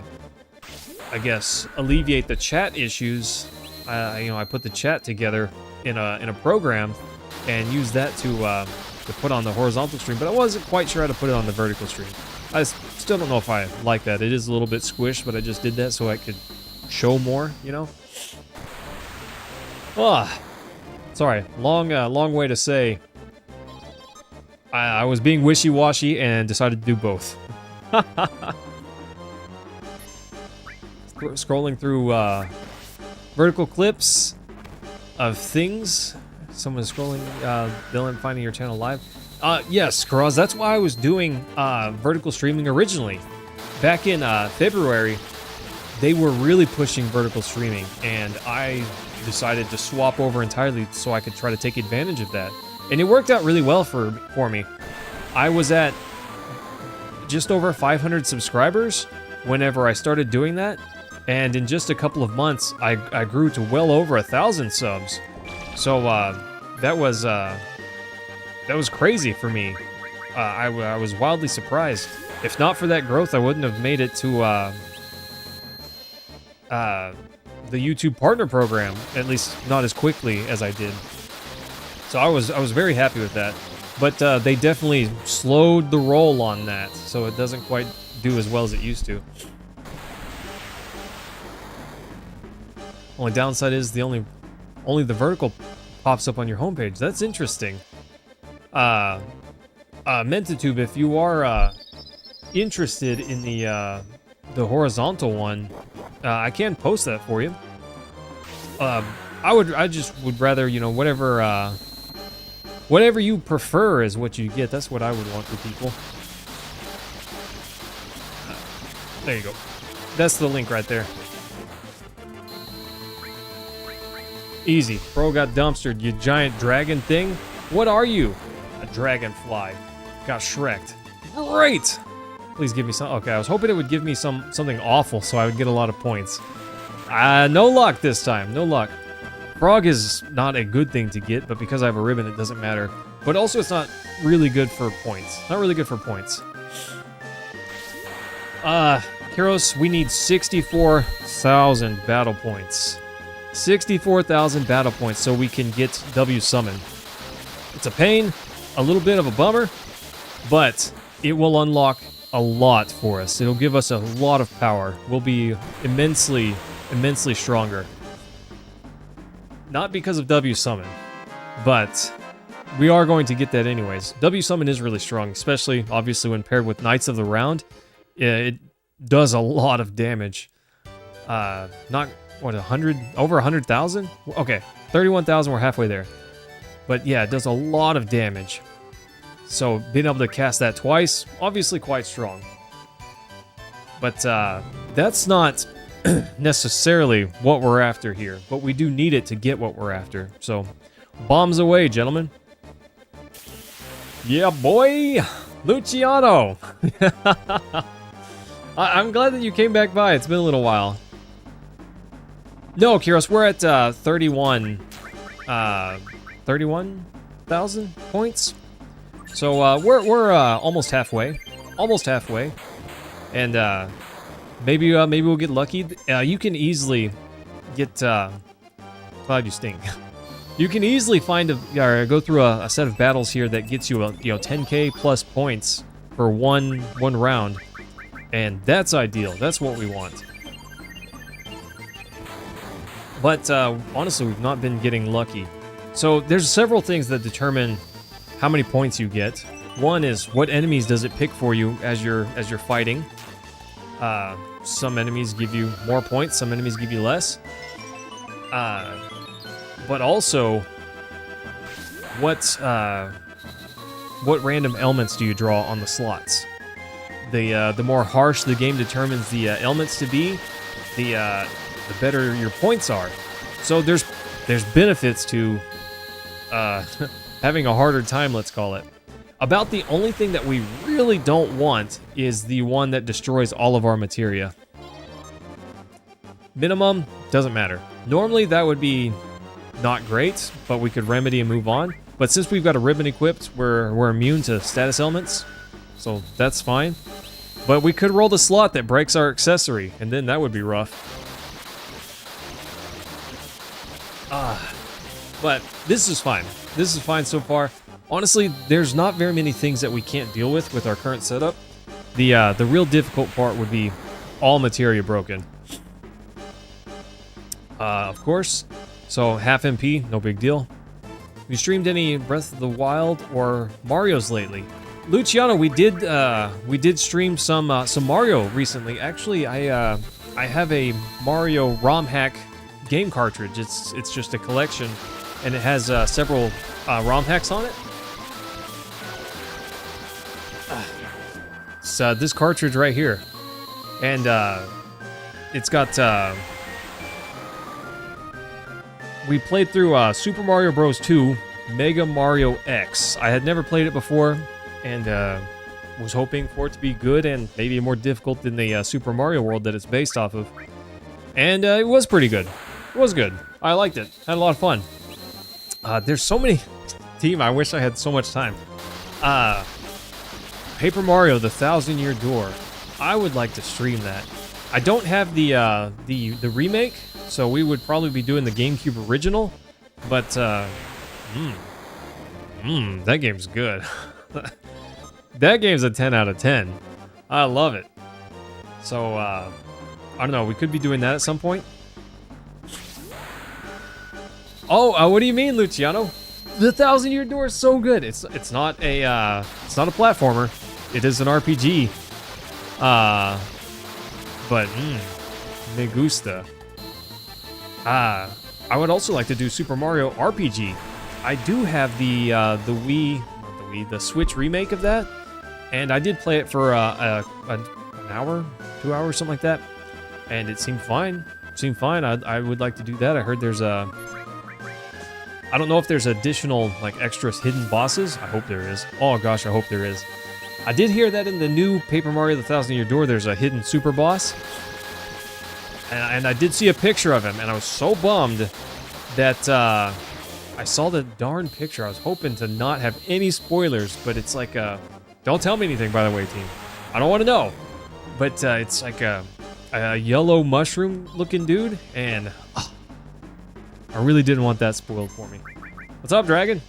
I guess, alleviate the chat issues, I put the chat together in a program and used that to to put on the horizontal stream, but I wasn't quite sure how to put it on the vertical stream. I still don't know if I like that. It is a little bit squished, but I just did that so I could show more, you know? Sorry, long way to say I was being wishy-washy and decided to do both. Scrolling through vertical clips of things. Someone's scrolling, Dylan, finding your channel live. Yes, Karaz, that's why I was doing vertical streaming originally. Back in February, they were really pushing vertical streaming, and I decided to swap over entirely so I could try to take advantage of that. And it worked out really well for me. I was at just over 500 subscribers whenever I started doing that, and in just a couple of months, I grew to well over 1,000 subs. So that was crazy for me. I was wildly surprised. If not for that growth, I wouldn't have made it to the YouTube Partner Program, at least not as quickly as I did. So I was very happy with that. But they definitely slowed the roll on that, so it doesn't quite do as well as it used to. Only downside is only the vertical pops up on your homepage. That's interesting. Mentatube, if you are interested in the horizontal one, I can post that for you. I just would rather, you know, whatever you prefer is what you get. That's what I would want for people. There you go. That's the link right there. Easy. Bro got dumpstered, you giant dragon thing. What are you? A dragonfly. Got Shrek'd. Great! Please give me some. Okay, I was hoping it would give me something awful so I would get a lot of points. No luck this time. No luck. Frog is not a good thing to get, but because I have a ribbon, it doesn't matter. But also, it's not really good for points. Not really good for points. Kyros, we need 64,000 battle points. 64,000 battle points so we can get W Summon. It's a pain, a little bit of a bummer, but it will unlock a lot for us. It'll give us a lot of power. We'll be immensely stronger. Not because of W Summon, but we are going to get that anyways. W Summon is really strong, especially, obviously, when paired with Knights of the Round. It does a lot of damage. Not, what, 100? Over 100,000? Okay, 31,000, we're halfway there. But yeah, it does a lot of damage. So being able to cast that twice, obviously quite strong. But that's not necessarily what we're after here. But we do need it to get what we're after. So, bombs away, gentlemen. Yeah, boy! Luciano! I'm glad that you came back by. It's been a little while. No, Kyros, we're at 31,000 points. So we're almost halfway. Almost halfway. And maybe we'll get lucky. You can easily get Cloud, you stink. You can easily find or go through a set of battles here that gets you 10k plus points for one round. And that's ideal. That's what we want. But honestly, we've not been getting lucky. So there's several things that determine how many points you get. One is what enemies does it pick for you as you're fighting. Some enemies give you more points, some enemies give you less. But also, what random elements do you draw on the slots? The more harsh the game determines the elements to be, the better your points are. So there's benefits to having a harder time, let's call it. About the only thing that we really don't want is the one that destroys all of our materia. Minimum, doesn't matter. Normally that would be not great, but we could remedy and move on. But since we've got a ribbon equipped, we're immune to status elements, so that's fine. But we could roll the slot that breaks our accessory, and then that would be rough. But this is fine. This is fine so far. Honestly, there's not very many things that we can't deal with our current setup. The real difficult part would be all materia broken. Of course. So half MP, no big deal. Have you streamed any Breath of the Wild or Mario's lately? Luciano, we did stream some Mario recently. Actually, I have a Mario ROM hack game cartridge. It's just a collection, and it has several ROM hacks on it. It's this cartridge right here, and it's got. We played through Super Mario Bros. 2, Mega Mario X. I had never played it before, and was hoping for it to be good and maybe more difficult than the Super Mario World that it's based off of. And it was pretty good. It was good. I liked it. Had a lot of fun. There's so many... Team, I wish I had so much time. Paper Mario, the Thousand Year Door. I would like to stream that. I don't have the remake, so we would probably be doing the GameCube original. But, that game's good. That game's a 10 out of 10. I love it. So, I don't know. We could be doing that at some point. Oh, what do you mean, Luciano? The Thousand Year Door is so good. It's not a platformer. It is an RPG. But me gusta. I would also like to do Super Mario RPG. I do have the Switch remake of that, and I did play it for an hour, 2 hours, something like that, and it seemed fine. I would like to do that. I heard there's I don't know if there's additional like extras hidden bosses. I hope there is. Oh gosh, I hope there is. I did hear that in the new Paper Mario the Thousand Year Door there's a hidden super boss. And I did see a picture of him, and I was so bummed that I saw the darn picture. I was hoping to not have any spoilers, but it's like don't tell me anything, by the way, team. I don't want to know. But it's like a yellow mushroom-looking dude, and I really didn't want that spoiled for me. What's up, Dragon?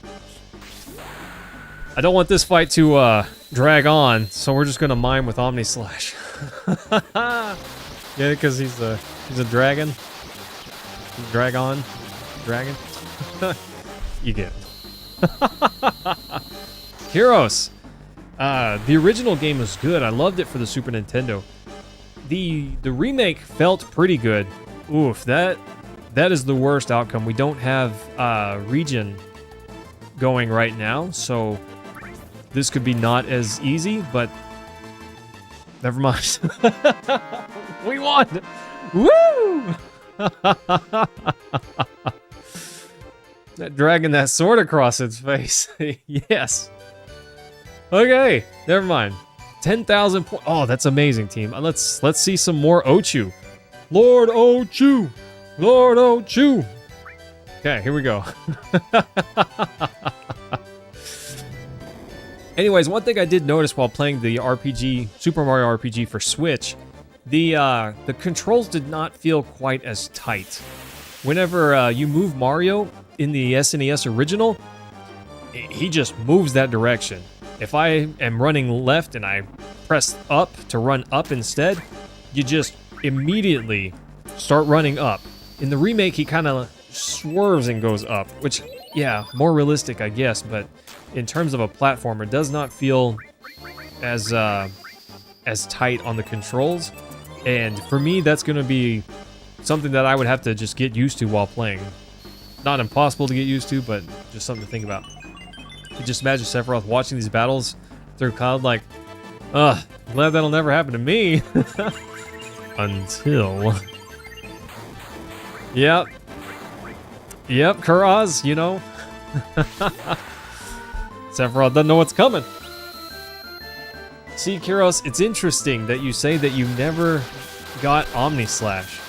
I don't want this fight to drag on, so we're just gonna mime with Omni Slash. Yeah, because he's a dragon. Dragon. You get it. Heroes. The original game was good. I loved it for the Super Nintendo. The remake felt pretty good. Oof, that is the worst outcome. We don't have region going right now, so this could be not as easy, but never mind. We won! Woo! That dragging that sword across its face. Yes. Okay, never mind. 10,000 points. Oh, that's amazing, team. Let's see some more Ochu. Lord Ochu! Lord Ochu! Okay, here we go. Anyways, one thing I did notice while playing the RPG, Super Mario RPG for Switch, the controls did not feel quite as tight. Whenever you move Mario in the SNES original, he just moves that direction. If I am running left and I press up to run up instead, you just immediately start running up. In the remake, he kind of swerves and goes up, which, yeah, more realistic, I guess, but in terms of a platformer, does not feel as tight on the controls. And for me, that's going to be something that I would have to just get used to while playing. Not impossible to get used to, but just something to think about. You just imagine Sephiroth watching these battles through Cloud like, ugh, glad that'll never happen to me. Until... Yep, Kuraz, you know. Sephiroth doesn't know what's coming. See, Kuros, it's interesting that you say that you never got Omni Slash.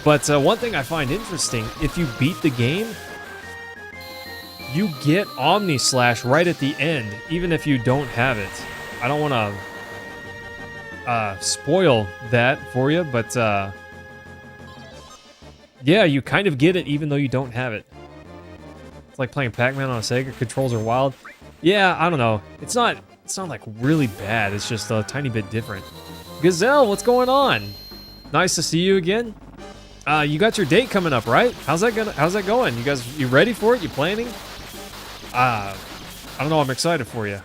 But one thing I find interesting, if you beat the game, you get Omni Slash right at the end, even if you don't have it. I don't want to spoil that for you, but yeah, you kind of get it even though you don't have it. It's like playing Pac-Man on a Sega. Controls are wild. Yeah, I don't know. It's not like really bad. It's just a tiny bit different. Gazelle, what's going on? Nice to see you again. You got your date coming up, right? How's that going? You ready for it? You planning? I don't know. I'm excited for you.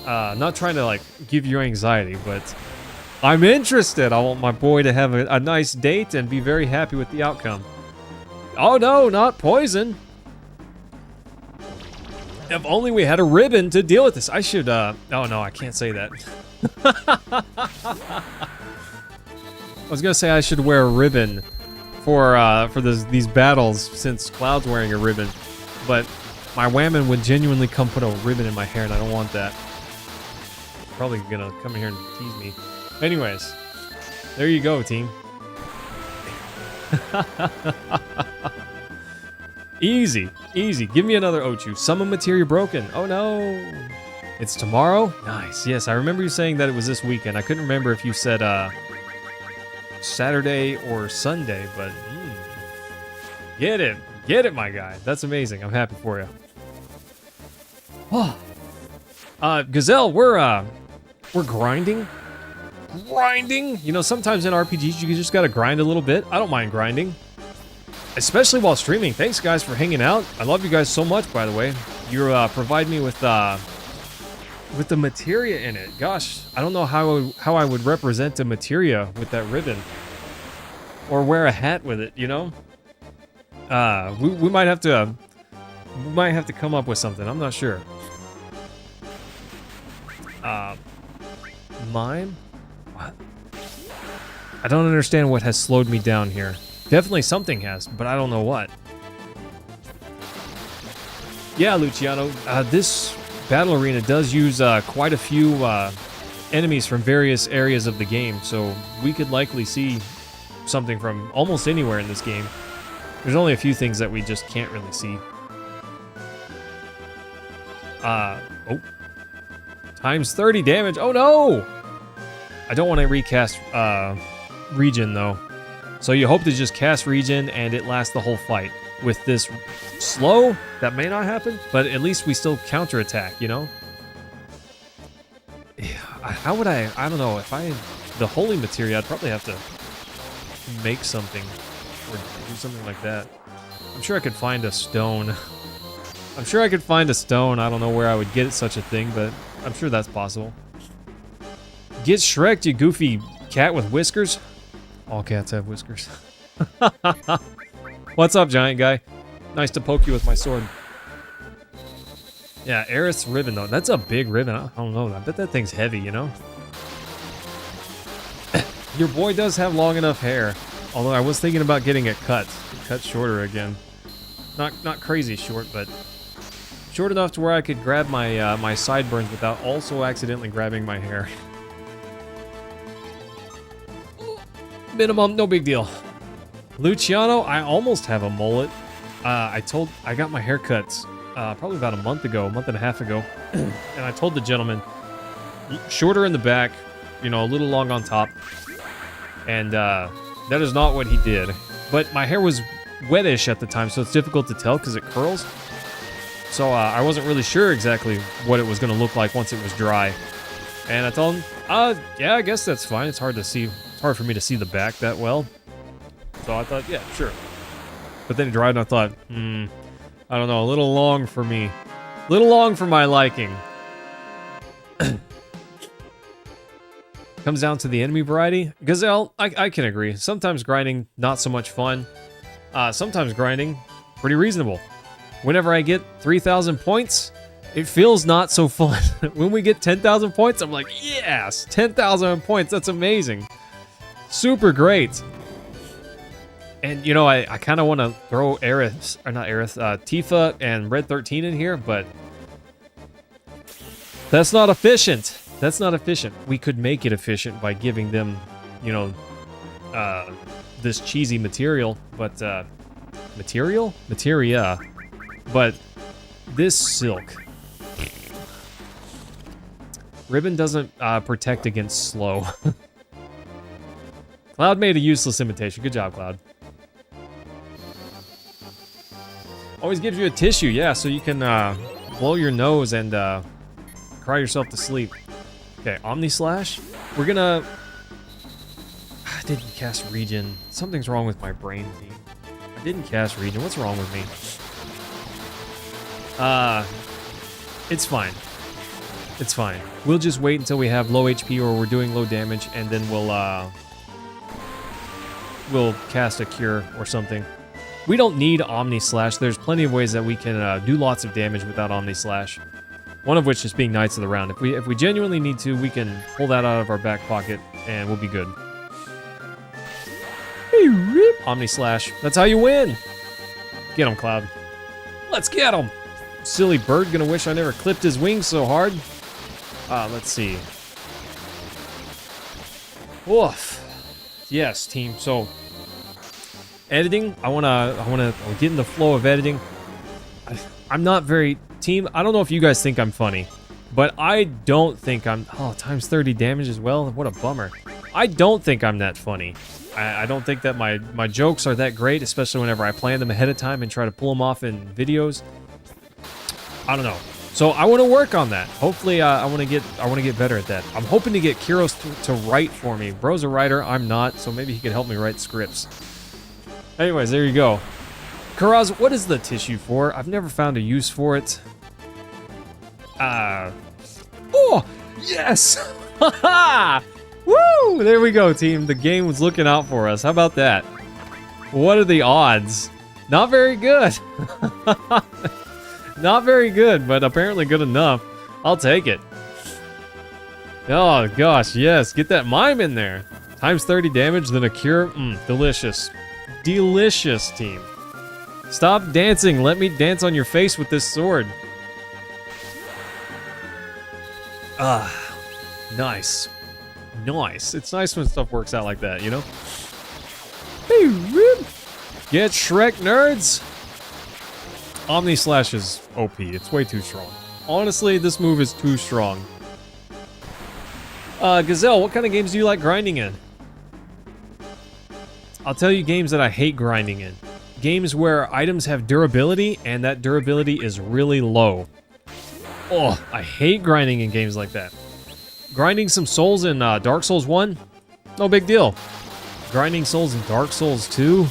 Not trying to like give you anxiety, but I'm interested. I want my boy to have a nice date and be very happy with the outcome. Oh no, not poison. If only we had a ribbon to deal with this. I should, oh no, I can't say that. I was gonna say I should wear a ribbon for these battles since Cloud's wearing a ribbon, but my whammon would genuinely come put a ribbon in my hair and I don't want that. Probably gonna come in here and tease me. Anyways, there you go, team. Easy. Give me another Ochu. Summon materia broken. Oh no. It's tomorrow? Nice. Yes, I remember you saying that it was this weekend. I couldn't remember if you said Saturday or Sunday, but get it, my guy. That's amazing. I'm happy for you. Gazelle, we're grinding. You know, sometimes in RPGs you just gotta grind a little bit. I don't mind grinding, especially while streaming. Thanks guys for hanging out. I love you guys so much, by the way. You provide me with the materia in it. Gosh, I don't know how I would represent the materia with that ribbon, or wear a hat with it. You know, we might have to come up with something. I'm not sure. Mime? What? I don't understand what has slowed me down here. Definitely something has, but I don't know what. Yeah, Luciano, this battle arena does use quite a few enemies from various areas of the game, so we could likely see something from almost anywhere in this game. There's only a few things that we just can't really see. Oh. Times 30 damage. Oh no! I don't want to recast Regen though. So you hope to just cast Regen and it lasts the whole fight. With this slow, that may not happen, but at least we still counterattack, you know? Yeah, how would I don't know, if I had the holy materia, I'd probably have to make something or do something like that. I'm sure I could find a stone. I don't know where I would get such a thing, but I'm sure that's possible. Get Shrek'd, you goofy cat with whiskers. All cats have whiskers. What's up, giant guy? Nice to poke you with my sword. Yeah, Aerith's ribbon, though. That's a big ribbon. I don't know. I bet that thing's heavy, you know? Your boy does have long enough hair. Although I was thinking about getting it cut shorter again. Not crazy short, but short enough to where I could grab my my sideburns without also accidentally grabbing my hair. Minimum, no big deal. Luciano, I almost have a mullet. I got my hair cut probably about a month and a half ago, and I told the gentleman, shorter in the back, you know, a little long on top, and that is not what he did. But my hair was wettish at the time, so it's difficult to tell because it curls. So I wasn't really sure exactly what it was going to look like once it was dry. And I told him, yeah, I guess that's fine. It's hard to see. It's hard for me to see the back that well. So I thought, yeah, sure. But then it dried and I thought, I don't know, a little long for me. A little long for my liking. Comes down to the enemy variety. Gazelle, I can agree. Sometimes grinding, not so much fun. Sometimes grinding, pretty reasonable. Whenever I get 3,000 points, it feels not so fun. When we get 10,000 points, I'm like, yes, 10,000 points, that's amazing. Super great. And, you know, I kind of want to throw Aerith, or not Aerith, Tifa and Red 13 in here, but that's not efficient. That's not efficient. We could make it efficient by giving them, you know, this cheesy material, but, materia, but this silk. Ribbon doesn't protect against slow. Cloud made a useless imitation. Good job, Cloud. Always gives you a tissue, yeah, so you can blow your nose and cry yourself to sleep. Okay, Omni Slash. We're gonna... I didn't cast Regen. Something's wrong with my brain, team. I didn't cast Regen. What's wrong with me? It's fine. It's fine. We'll just wait until we have low HP or we're doing low damage, and then we'll cast a Cure or something. We don't need Omni Slash. There's plenty of ways that we can do lots of damage without Omni Slash. One of which is being Knights of the Round. If we genuinely need to, we can pull that out of our back pocket and we'll be good. Omni Slash. That's how you win. Get him, Cloud. Let's get him. Silly bird gonna wish I never clipped his wings so hard. Let's see. Woof. Yes, team. So editing, I wanna get in the flow of editing. I'm not very... Team, I don't know if you guys think I'm funny, but I don't think I'm... Oh, times 30 damage as well? What a bummer. I don't think I'm that funny. I don't think that my jokes are that great, especially whenever I plan them ahead of time and try to pull them off in videos. I don't know. So I want to work on that. Hopefully, I want to get better at that. I'm hoping to get Kiros to write for me. Bro's a writer, I'm not, so maybe he can help me write scripts. Anyways, there you go. Karaz, what is the tissue for? I've never found a use for it. Oh, yes! Haha! Woo! There we go, team. The game was looking out for us. How about that? What are the odds? Not very good. Not very good, but apparently good enough. I'll take it. Oh, gosh, yes. Get that mime in there. Times 30 damage, then a cure. Delicious. Delicious, team. Stop dancing. Let me dance on your face with this sword. Nice. Nice. It's nice when stuff works out like that, you know? Get Shrek, nerds! Omni Slash is OP. It's way too strong. Honestly, this move is too strong. Gazelle, what kind of games do you like grinding in? I'll tell you games that I hate grinding in. Games where items have durability, and that durability is really low. Oh, I hate grinding in games like that. Grinding some souls in Dark Souls 1? No big deal. Grinding souls in Dark Souls 2?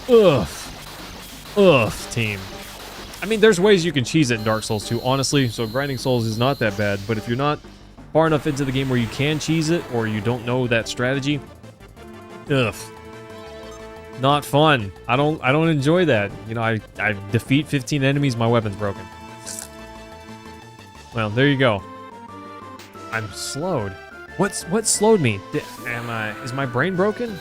Ugh. Ugh, team. I mean, there's ways you can cheese it in Dark Souls 2, honestly, so grinding souls is not that bad, but if you're not far enough into the game where you can cheese it, or you don't know that strategy, ugh. Not fun. I don't enjoy that. You know, I defeat 15 enemies, my weapon's broken. Well, there you go. I'm slowed. What slowed me? Is my brain broken?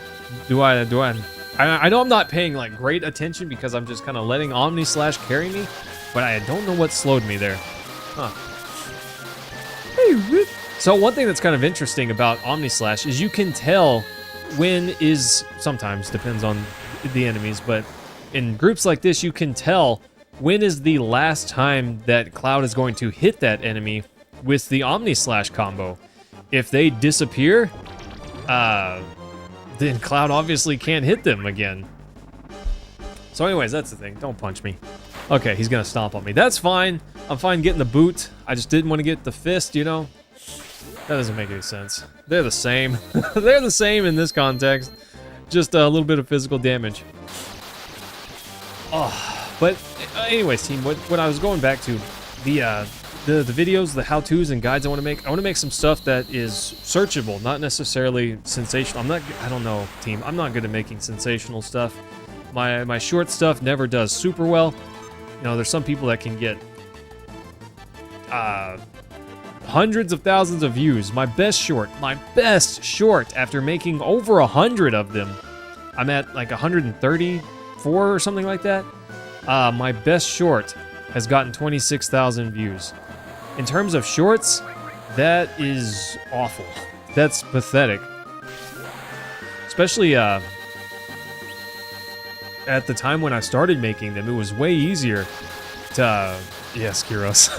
I know I'm not paying like great attention because I'm just kind of letting Omni Slash carry me, but I don't know what slowed me there. Huh. So one thing that's kind of interesting about Omni Slash is you can tell when is, sometimes depends on the enemies, but in groups like this you can tell when is the last time that Cloud is going to hit that enemy with the Omni Slash combo. If they disappear, then Cloud obviously can't hit them again. So anyways, that's the thing. Don't punch me. Okay, he's gonna stomp on me. That's fine. I'm fine getting the boot. I just didn't want to get the fist, you know? That doesn't make any sense. They're the same. They're the same in this context. Just a little bit of physical damage. Oh, but anyways, team, what I was going back to, the videos, the how-tos and guides I want to make some stuff that is searchable, not necessarily sensational. I don't know, team. I'm not good at making sensational stuff. My short stuff never does super well. You know, there's some people that can get hundreds of thousands of views. My best short, after making over 100 of them, I'm at like 134 or something like that. My best short has gotten 26,000 views. In terms of shorts, that is awful. That's pathetic. Especially at the time when I started making them, it was way easier to... yes, Kiros.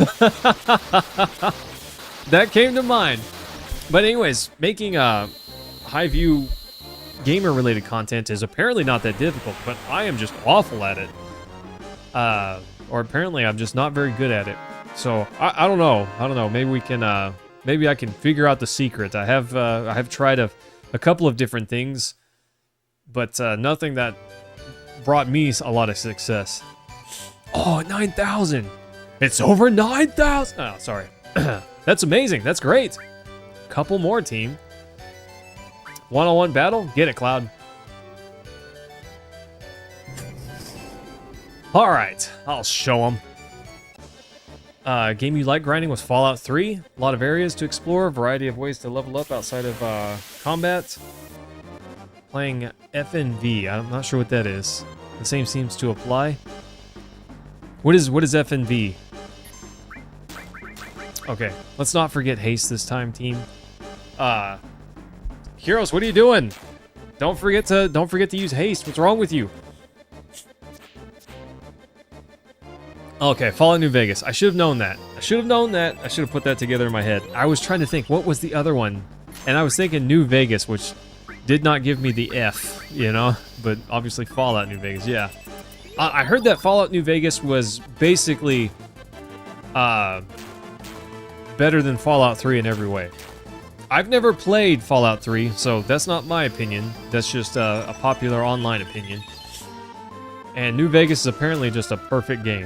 That came to mind. But anyways, making high view gamer related content is apparently not that difficult, but I am just awful at it. or apparently I'm just not very good at it. So I don't know. I don't know. Maybe we can. Maybe I can figure out the secret. I have tried a couple of different things, but nothing that brought me a lot of success. Oh, 9,000! It's over 9,000! Oh, sorry. That's amazing. That's great. Couple more, team. One-on-one battle? Get it, Cloud. Alright, I'll show them. Game you like grinding was Fallout 3. A lot of areas to explore, a variety of ways to level up outside of combat. Playing FNV. I'm not sure what that is. The same seems to apply. What is FNV? Okay, let's not forget haste this time, team. Heroes, what are you doing? Don't forget to use haste. What's wrong with you? Okay, Fallout New Vegas. I should have known that. I should have put that together in my head. I was trying to think, what was the other one? And I was thinking New Vegas, which did not give me the F, you know? But obviously Fallout New Vegas, yeah. I heard that Fallout New Vegas was basically better than Fallout 3 in every way. I've never played Fallout 3, so that's not my opinion. That's just a popular online opinion. And New Vegas is apparently just a perfect game.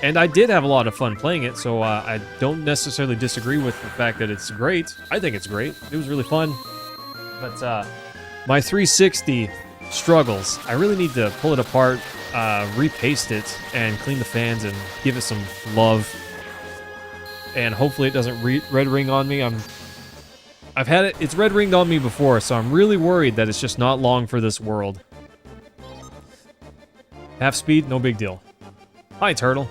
And I did have a lot of fun playing it, so I don't necessarily disagree with the fact that it's great. I think it's great. It was really fun. But my 360 struggles. I really need to pull it apart, repaste it, and clean the fans and give it some love. And hopefully it doesn't red ring on me. I've had it. It's red ringed on me before, so I'm really worried that it's just not long for this world. Half speed, no big deal. Hi, turtle.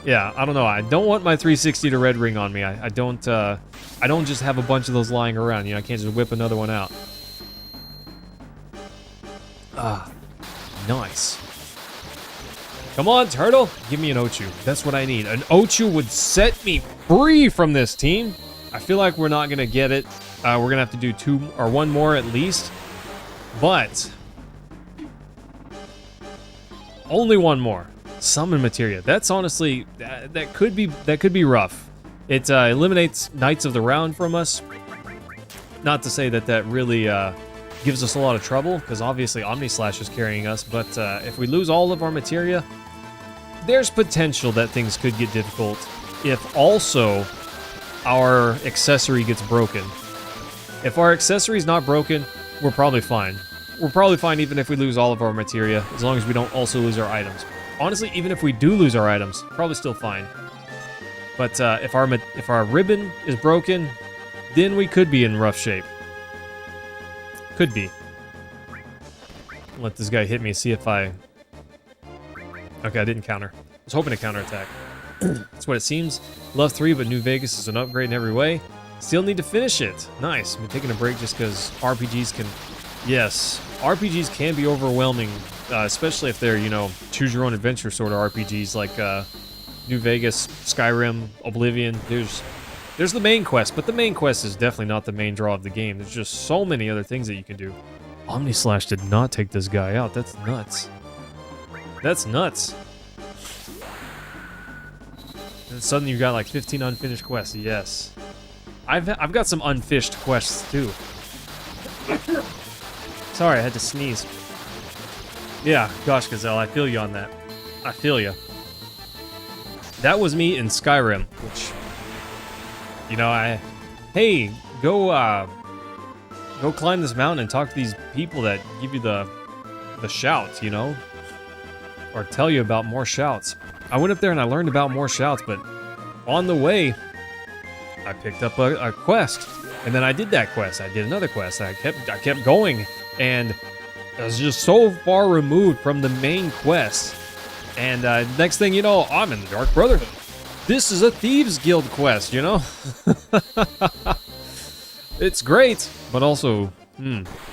Yeah, I don't know. I don't want my 360 to red ring on me. I don't just have a bunch of those lying around. You know, I can't just whip another one out. Ah, nice. Come on, turtle. Give me an Ochu. That's what I need. An Ochu would set me free from this team. I feel like we're not gonna get it. We're gonna have to do one more at least. But only one more. Summon materia. That's honestly that could be rough. It eliminates Knights of the Round from us. Not to say that really gives us a lot of trouble, because obviously Omnislash is carrying us. But if we lose all of our materia, there's potential that things could get difficult. If also our accessory gets broken. If our accessory is not broken, we're probably fine. We're probably fine even if we lose all of our materia, as long as we don't also lose our items. Honestly, even if we do lose our items, probably still fine. But if our ribbon is broken, then we could be in rough shape. Could be. Let this guy hit me, see if I... Okay, I didn't counter. I was hoping to counterattack. That's what it seems. Love 3, but New Vegas is an upgrade in every way. Still need to finish it. Nice. I'm taking a break just because RPGs can... Yes, RPGs can be overwhelming, especially if they're, you know, choose-your-own-adventure sort of RPGs like New Vegas, Skyrim, Oblivion. There's the main quest, but the main quest is definitely not the main draw of the game. There's just so many other things that you can do. Omnislash did not take this guy out. That's nuts. That's nuts. And suddenly you got like 15 unfinished quests. Yes. I've got some unfished quests too. Sorry, I had to sneeze. Yeah, gosh, Gazelle, I feel you on that. I feel you. That was me in Skyrim, which, you know, hey, go climb this mountain and talk to these people that give you the shouts, you know, or tell you about more shouts. I went up there and I learned about more shouts, but on the way, I picked up a quest, and then I did that quest. I did another quest. I kept going, and I was just so far removed from the main quest. And next thing you know, I'm in the Dark Brotherhood. This is a Thieves Guild quest, you know? It's great, but also,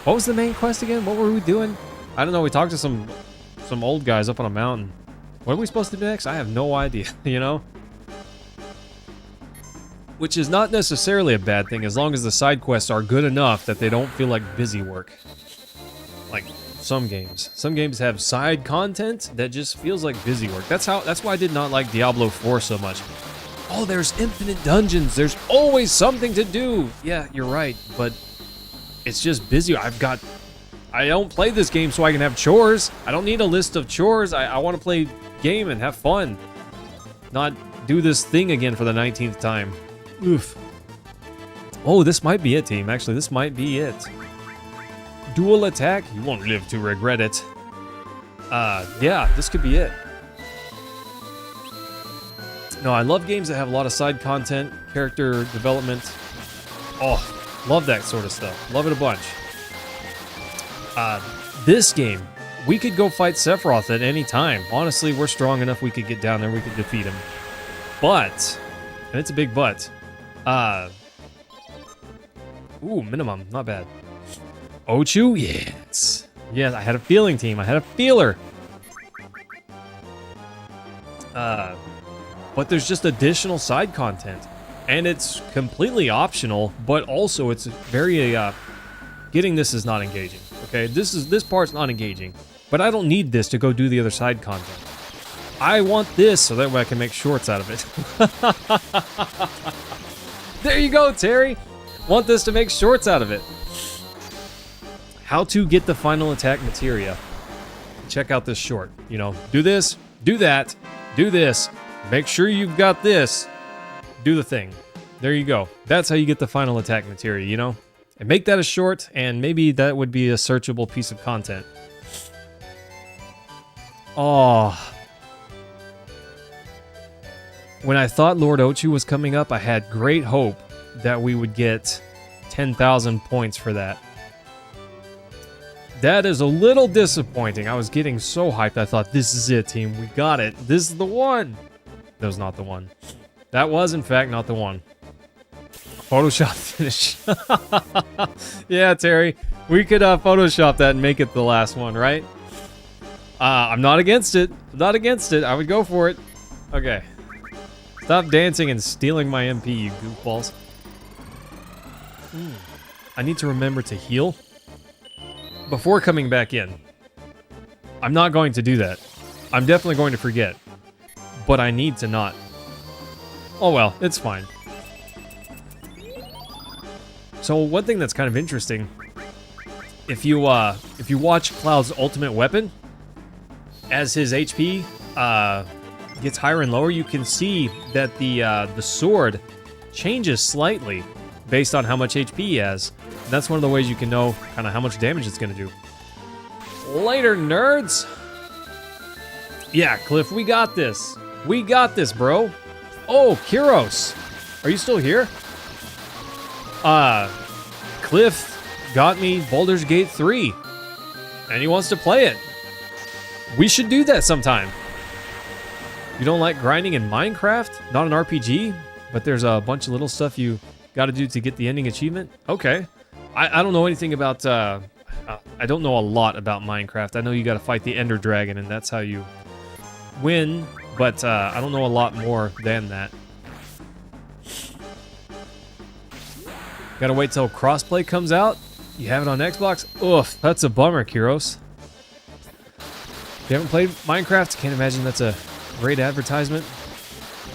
what was the main quest again? What were we doing? I don't know, we talked to some old guys up on a mountain. What are we supposed to do next? I have no idea, you know? Which is not necessarily a bad thing, as long as the side quests are good enough that they don't feel like busy work. Like some games. Some games have side content that just feels like busy work. That's why I did not like Diablo 4 so much. Oh, there's infinite dungeons. There's always something to do. Yeah, you're right, but it's just busy. I don't play this game so I can have chores. I don't need a list of chores. I want to play game and have fun. Not do this thing again for the 19th time. Oof. Oh, this might be it, team. Actually, this might be it. Dual attack? You won't live to regret it. Yeah, this could be it. No, I love games that have a lot of side content, character development. Oh, love that sort of stuff. Love it a bunch. This game, we could go fight Sephiroth at any time. Honestly, we're strong enough we could get down there, we could defeat him. But, and it's a big but, ooh, minimum, not bad. Ochu? Yes. Yes, I had a feeling, team. I had a feeler. But there's just additional side content. And it's completely optional, but also it's very, getting this is not engaging. Okay, this part's not engaging. But I don't need this to go do the other side content. I want this so that way I can make shorts out of it. There you go, Terry. Want this to make shorts out of it. How to get the final attack materia. Check out this short. You know, do this, do that, do this. Make sure you've got this. Do the thing. There you go. That's how you get the final attack materia, you know? And make that a short, and maybe that would be a searchable piece of content. Oh. When I thought Lord Ochu was coming up, I had great hope that we would get 10,000 points for that. That is a little disappointing. I was getting so hyped. I thought, this is it, team. We got it. This is the one. That was not the one. That was, in fact, not the one. Photoshop finish. Yeah, Terry. We could Photoshop that and make it the last one, right? I'm not against it. I'm not against it. I would go for it. Okay. Stop dancing and stealing my MP, you goofballs. I need to remember to heal before coming back in. I'm not going to do that. I'm definitely going to forget. But I need to not. Oh well, it's fine. So one thing that's kind of interesting, if you watch Cloud's ultimate weapon, as his HP gets higher and lower, you can see that the sword changes slightly based on how much HP he has. And that's one of the ways you can know kind of how much damage it's going to do. Later, nerds! Yeah, Cliff, we got this. We got this, bro. Oh, Kyros. Are you still here? Cliff got me Baldur's Gate 3. And he wants to play it. We should do that sometime. You don't like grinding in Minecraft? Not an RPG? But there's a bunch of little stuff you gotta do to get the ending achievement? Okay. I don't know anything about, I don't know a lot about Minecraft. I know you gotta fight the Ender Dragon and that's how you win, but I don't know a lot more than that. Gotta wait till crossplay comes out? You have it on Xbox? Oof, that's a bummer, Kyros. If you haven't played Minecraft, can't imagine that's a great advertisement.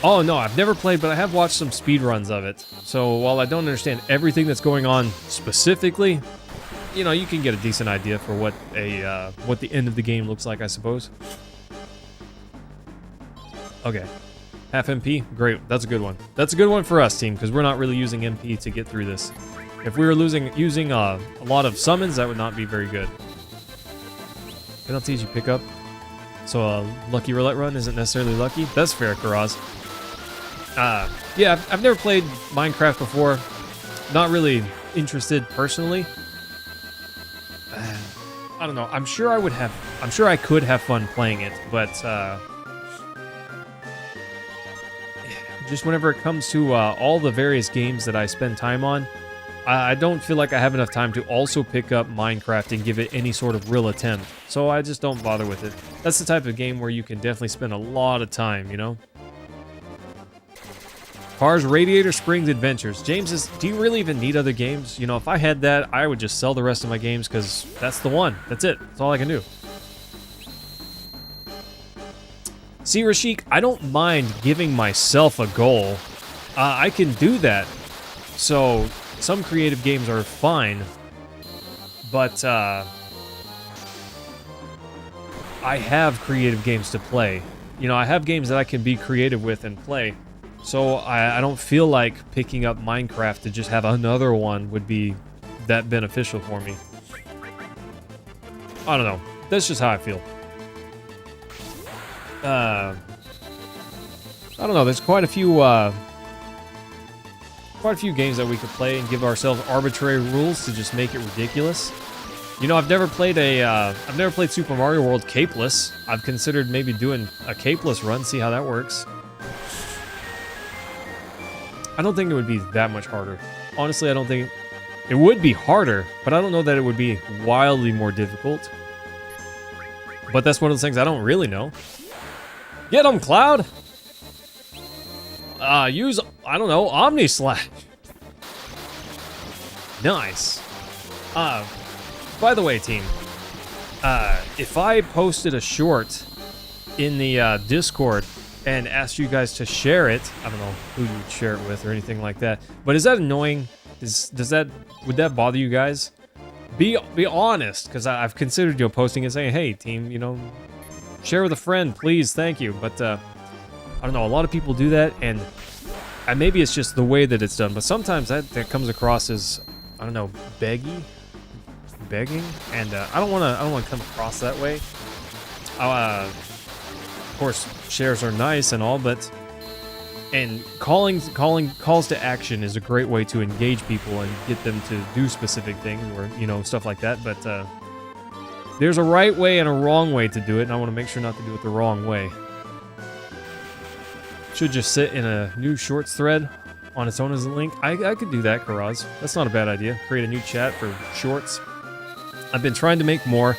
Oh no, I've never played, but I have watched some speedruns of it. So while I don't understand everything that's going on specifically, you know, you can get a decent idea for what the end of the game looks like, I suppose. Okay. Half MP? Great. That's a good one. That's a good one for us, team, because we're not really using MP to get through this. If we were using a lot of summons, that would not be very good. Penalties you pick up. So a lucky roulette run isn't necessarily lucky. That's fair, Karaz. Yeah, I've never played Minecraft before. Not really interested personally. I don't know. I'm sure I could have fun playing it, but just whenever it comes to all the various games that I spend time on, I don't feel like I have enough time to also pick up Minecraft and give it any sort of real attempt. So I just don't bother with it. That's the type of game where you can definitely spend a lot of time, you know? Cars Radiator Springs Adventures. James, do you really even need other games? You know, if I had that, I would just sell the rest of my games because that's the one. That's it. That's all I can do. See, Rashik, I don't mind giving myself a goal. I can do that. So, some creative games are fine. But, I have creative games to play. You know, I have games that I can be creative with and play. So I don't feel like picking up Minecraft to just have another one would be that beneficial for me. I don't know. That's just how I feel. I don't know. There's quite a few games that we could play and give ourselves arbitrary rules to just make it ridiculous. You know, I've never played Super Mario World capeless. I've considered maybe doing a capeless run, see how that works. I don't think it would be that much harder. Honestly, I don't think it would be harder, but I don't know that it would be wildly more difficult. But that's one of the things I don't really know. Get 'em, Cloud! Use, I don't know, Omni Slash. Nice. By the way, team, if I posted a short in the Discord and asked you guys to share it, I don't know who you'd share it with or anything like that, but is that annoying? Would that bother you guys? Be honest, because I've considered, you know, posting and saying, hey, team, you know, share with a friend, please, thank you. But I don't know, a lot of people do that, and maybe it's just the way that it's done, but sometimes that comes across as, I don't know, begging, and I don't want to come across that way. Of course, shares are nice and all, but calls to action is a great way to engage people and get them to do specific things, or, you know, stuff like that. But there's a right way and a wrong way to do it, and I want to make sure not to do it the wrong way. Should just sit in a new shorts thread on its own as a link. I could do that, Karaz. That's not a bad idea. Create a new chat for shorts. I've been trying to make more,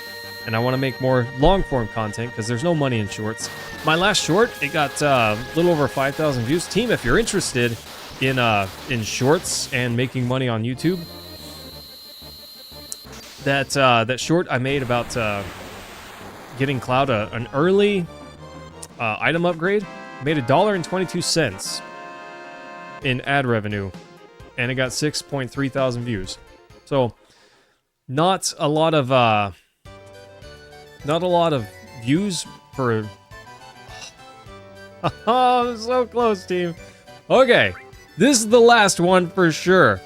and I want to make more long-form content because there's no money in shorts. My last short, it got a little over 5,000 views. Team, if you're interested in shorts and making money on YouTube, that short I made about getting Cloud an early item upgrade made $1.22 in ad revenue, and it got 6.3 thousand views. So not a lot of views for. Oh, so close, team. Okay, this is the last one for sure.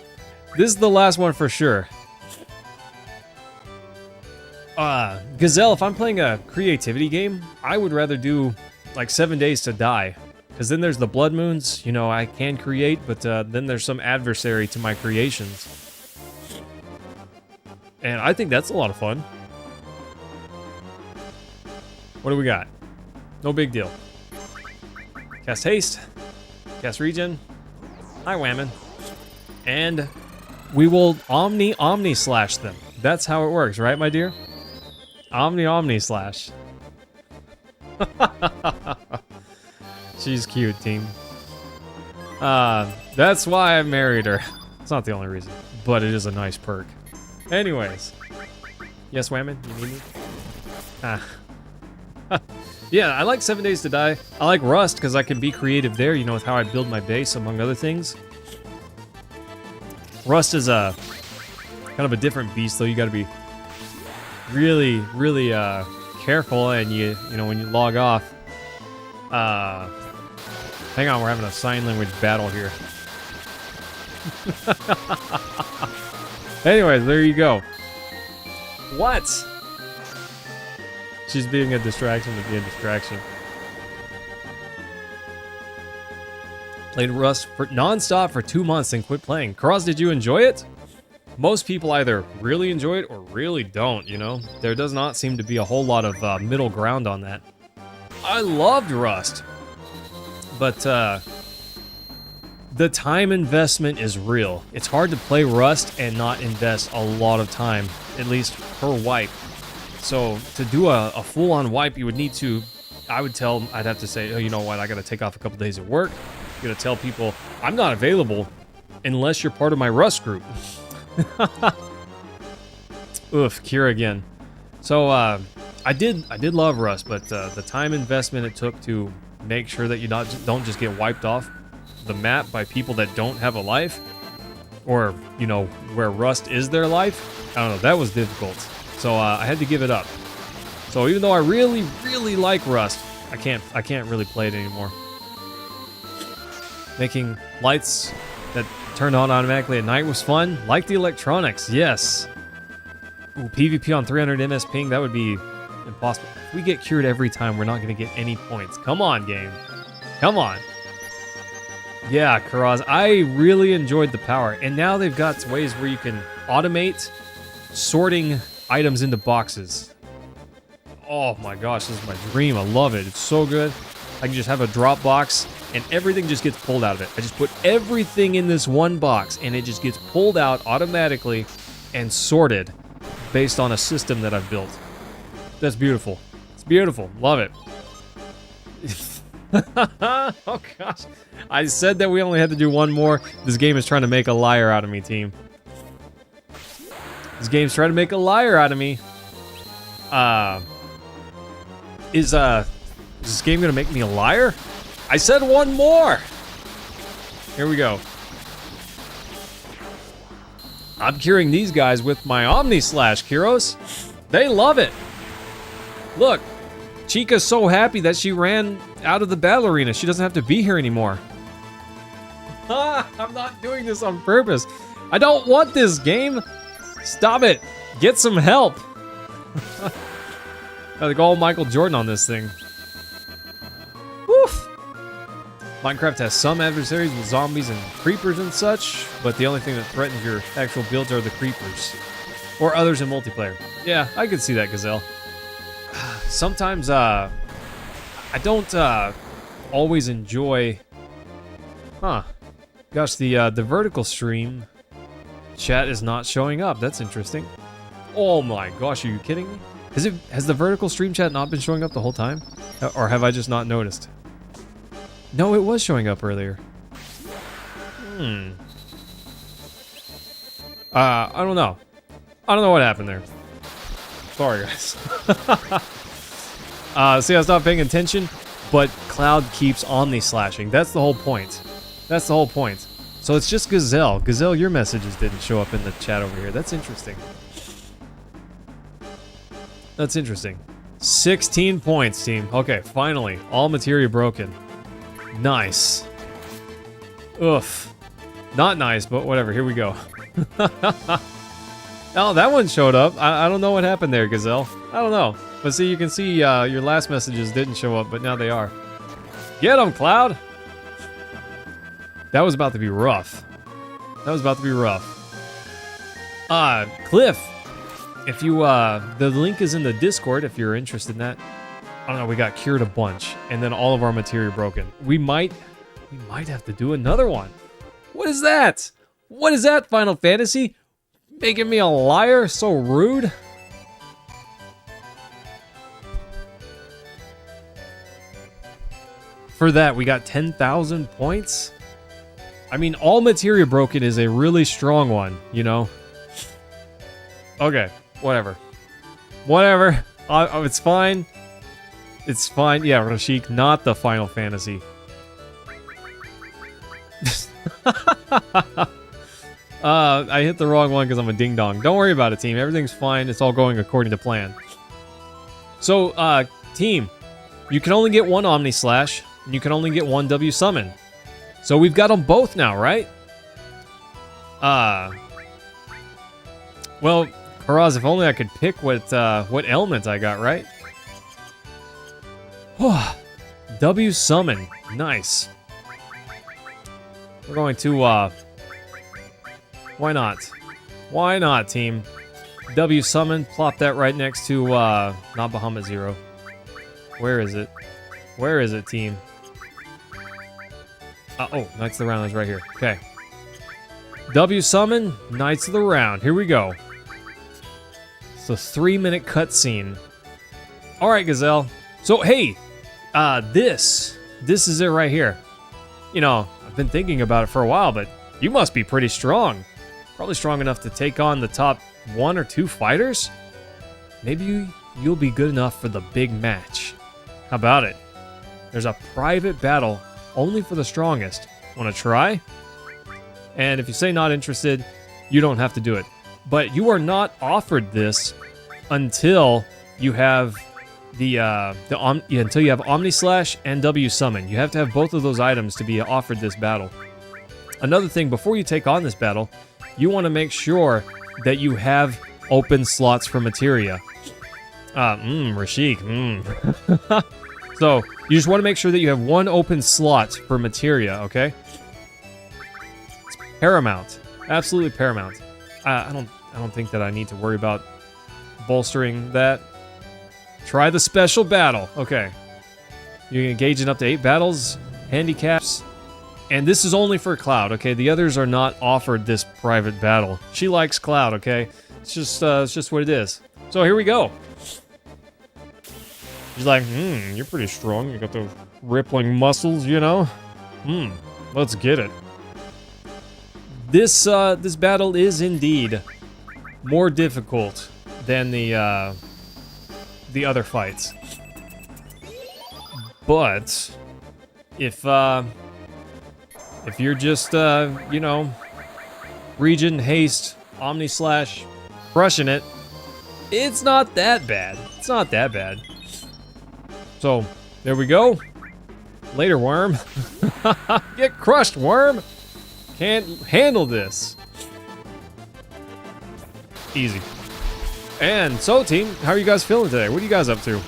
Gazelle, if I'm playing a creativity game, I would rather do like 7 Days to Die, because then there's the blood moons. You know, I can create, but then there's some adversary to my creations, and I think that's a lot of fun. What do we got? No big deal. Cast haste, cast regen, hi whammon, and we will omni slash them. That's how it works, right, my dear? Omni slash. She's cute, team. That's why I married her. It's not the only reason, but it is a nice perk. Anyways, yes, whammon, you need me? Yeah, I like 7 Days to Die. I like Rust because I can be creative there, you know, with how I build my base, among other things. Rust is a kind of a different beast, though. You got to be really, really careful, and you know, when you log off. Hang on, we're having a sign language battle here. Anyways, there you go. What? She's being a distraction to be a distraction. Played Rust for non-stop for 2 months and quit playing. Karaz, did you enjoy it? Most people either really enjoy it or really don't, you know? There does not seem to be a whole lot of middle ground on that. I loved Rust. But the time investment is real. It's hard to play Rust and not invest a lot of time, at least per wipe. So to do a full-on wipe, you would need to, I'd have to say, oh, you know what, I gotta take off a couple days of work, Gonna tell people I'm not available unless you're part of my Rust group. Oof, Kira again. So I did love Rust, but the time investment it took to make sure that you don't just get wiped off the map by people that don't have a life, or you know where Rust is their life. I don't know. That was difficult. So I had to give it up. So even though I really like Rust, I can't really play it anymore. Making lights that turned on automatically at night was fun. Like the electronics, yes. Ooh, PvP on 300 ms ping, that would be impossible. If we get cured every time, we're not going to get any points. Come on, game. Come on. Yeah, Karaz, I really enjoyed the power. And now they've got ways where you can automate sorting items into boxes. Oh my gosh, this is my dream. I love it. It's so good. I can just have a drop box and everything just gets pulled out of it. I just put everything in this one box and it just gets pulled out automatically and sorted based on a system that I've built. That's beautiful. It's beautiful. Love it. Oh gosh. I said that we only had to do one more. This game is trying to make a liar out of me, team. This game's trying to make a liar out of me. Is this game gonna make me a liar? I said one more! Here we go. I'm curing these guys with my Omni Slash, Kyros. They love it. Look, Chica's so happy that she ran out of the battle arena. She doesn't have to be here anymore. I'm not doing this on purpose. I don't want this game. Stop it. Get some help. Gotta go all Michael Jordan on this thing. Woof. Minecraft has some adversaries with zombies and creepers and such, but the only thing that threatens your actual builds are the creepers. Or others in multiplayer. Yeah, I could see that, Gazelle. Sometimes, I don't, always enjoy... Huh. Gosh, the vertical stream chat is not showing up. That's interesting. Oh my gosh, are you kidding me? Has the vertical stream chat not been showing up the whole time? Or have I just not noticed? No, it was showing up earlier. I don't know. I don't know what happened there. Sorry, guys. See, I stopped paying attention, but Cloud keeps Omni slashing. That's the whole point. That's the whole point. So it's just Gazelle. Gazelle, your messages didn't show up in the chat over here. That's interesting. That's interesting. 16 points, team. Okay, finally. All materia broken. Nice. Oof. Not nice, but whatever. Here we go. Oh, that one showed up. I don't know what happened there, Gazelle. I don't know. But see, you can see your last messages didn't show up, but now they are. Get them, Cloud! That was about to be rough. That was about to be rough. Cliff, if you, the link is in the Discord if you're interested in that. I don't know, we got cured a bunch, and then all of our materia broken. We might have to do another one. What is that? What is that, Final Fantasy? Making me a liar? So rude. For that, we got 10,000 points? I mean, all materia broken is a really strong one, you know? Okay, whatever. Whatever. It's fine. It's fine. Yeah, Rashik, not the Final Fantasy. I hit the wrong one because I'm a ding-dong. Don't worry about it, team. Everything's fine. It's all going according to plan. So, team, you can only get one Omni Slash, and you can only get one W Summon. So we've got them both now, right? Well, Karaz, if only I could pick what element I got, right? W Summon. Nice. We're going to, why not? Why not, team? W Summon, plop that right next to, not Bahamut Zero. Where is it? Where is it, team? Oh, Knights of the Round is right here. Okay. W Summon, Knights of the Round. Here we go. It's a 3-minute cutscene. Alright, Gazelle. So, hey, this is it right here. You know, I've been thinking about it for a while, but you must be pretty strong. Probably strong enough to take on the top 1 or 2 fighters? Maybe you'll be good enough for the big match. How about it? There's a private battle only for the strongest. Want to try? And if you say not interested, you don't have to do it. But you are not offered this until you have until you have Omni Slash and W Summon. You have to have both of those items to be offered this battle. Another thing, before you take on this battle, you want to make sure that you have open slots for materia. Rashik, So, you just want to make sure that you have 1 open slot for materia, okay? It's paramount. Absolutely paramount. I don't think that I need to worry about bolstering that. Try the special battle. Okay. You can engage in up to 8 battles, handicaps, and this is only for Cloud, okay? The others are not offered this private battle. She likes Cloud, okay? It's just what it is. So here we go. She's like, you're pretty strong. You got those rippling muscles, you know? Let's get it. This battle is indeed more difficult than the other fights. But if you're just you know, region haste, Omni Slash, crushing it, it's not that bad. It's not that bad. So there we go. Later, Worm. Get crushed, Worm. Can't handle this. Easy. And so, team, how are you guys feeling today? What are you guys up to?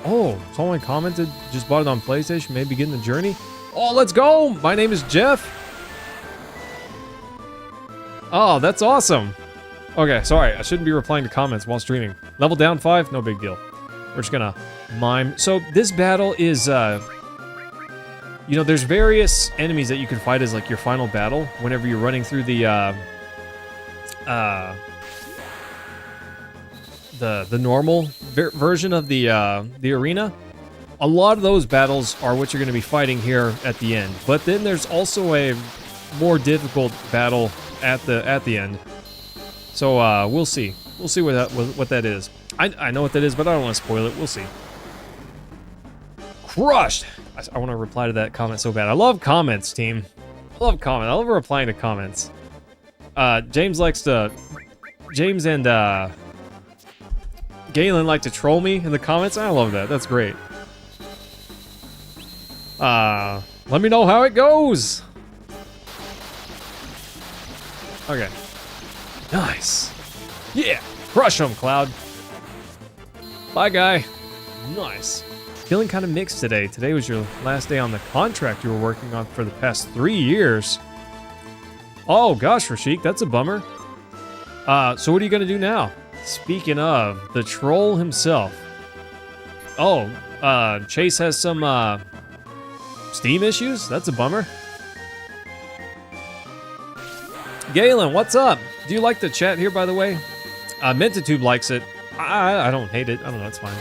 Oh, someone commented, just bought it on PlayStation, maybe begin the journey. Oh, let's go! My name is Jeff. Oh, that's awesome. Okay, sorry, I shouldn't be replying to comments while streaming. Level down 5, no big deal. We're just gonna mime. So this battle is, you know, there's various enemies that you can fight as like your final battle whenever you're running through the normal version of the arena. A lot of those battles are what you're going to be fighting here at the end. But then there's also a more difficult battle at the end. So we'll see. We'll see what that is. I know what that is, but I don't want to spoil it. We'll see. Crushed. I want to reply to that comment so bad. I love comments, team. I love comments. I love replying to comments. James and Galen like to troll me in the comments. I love that. That's great. Let me know how it goes. Okay. Nice. Yeah. Crush him, Cloud. Bye, guy. Nice. Feeling kind of mixed today. Today was your last day on the contract you were working on for the past 3 years. Oh, gosh, Rashik, that's a bummer. So what are you going to do now? Speaking of, the troll himself. Oh, Chase has some, Steam issues? That's a bummer. Galen, what's up? Do you like the chat here, by the way? Mentatube likes it. I don't hate it. I don't know, it's fine.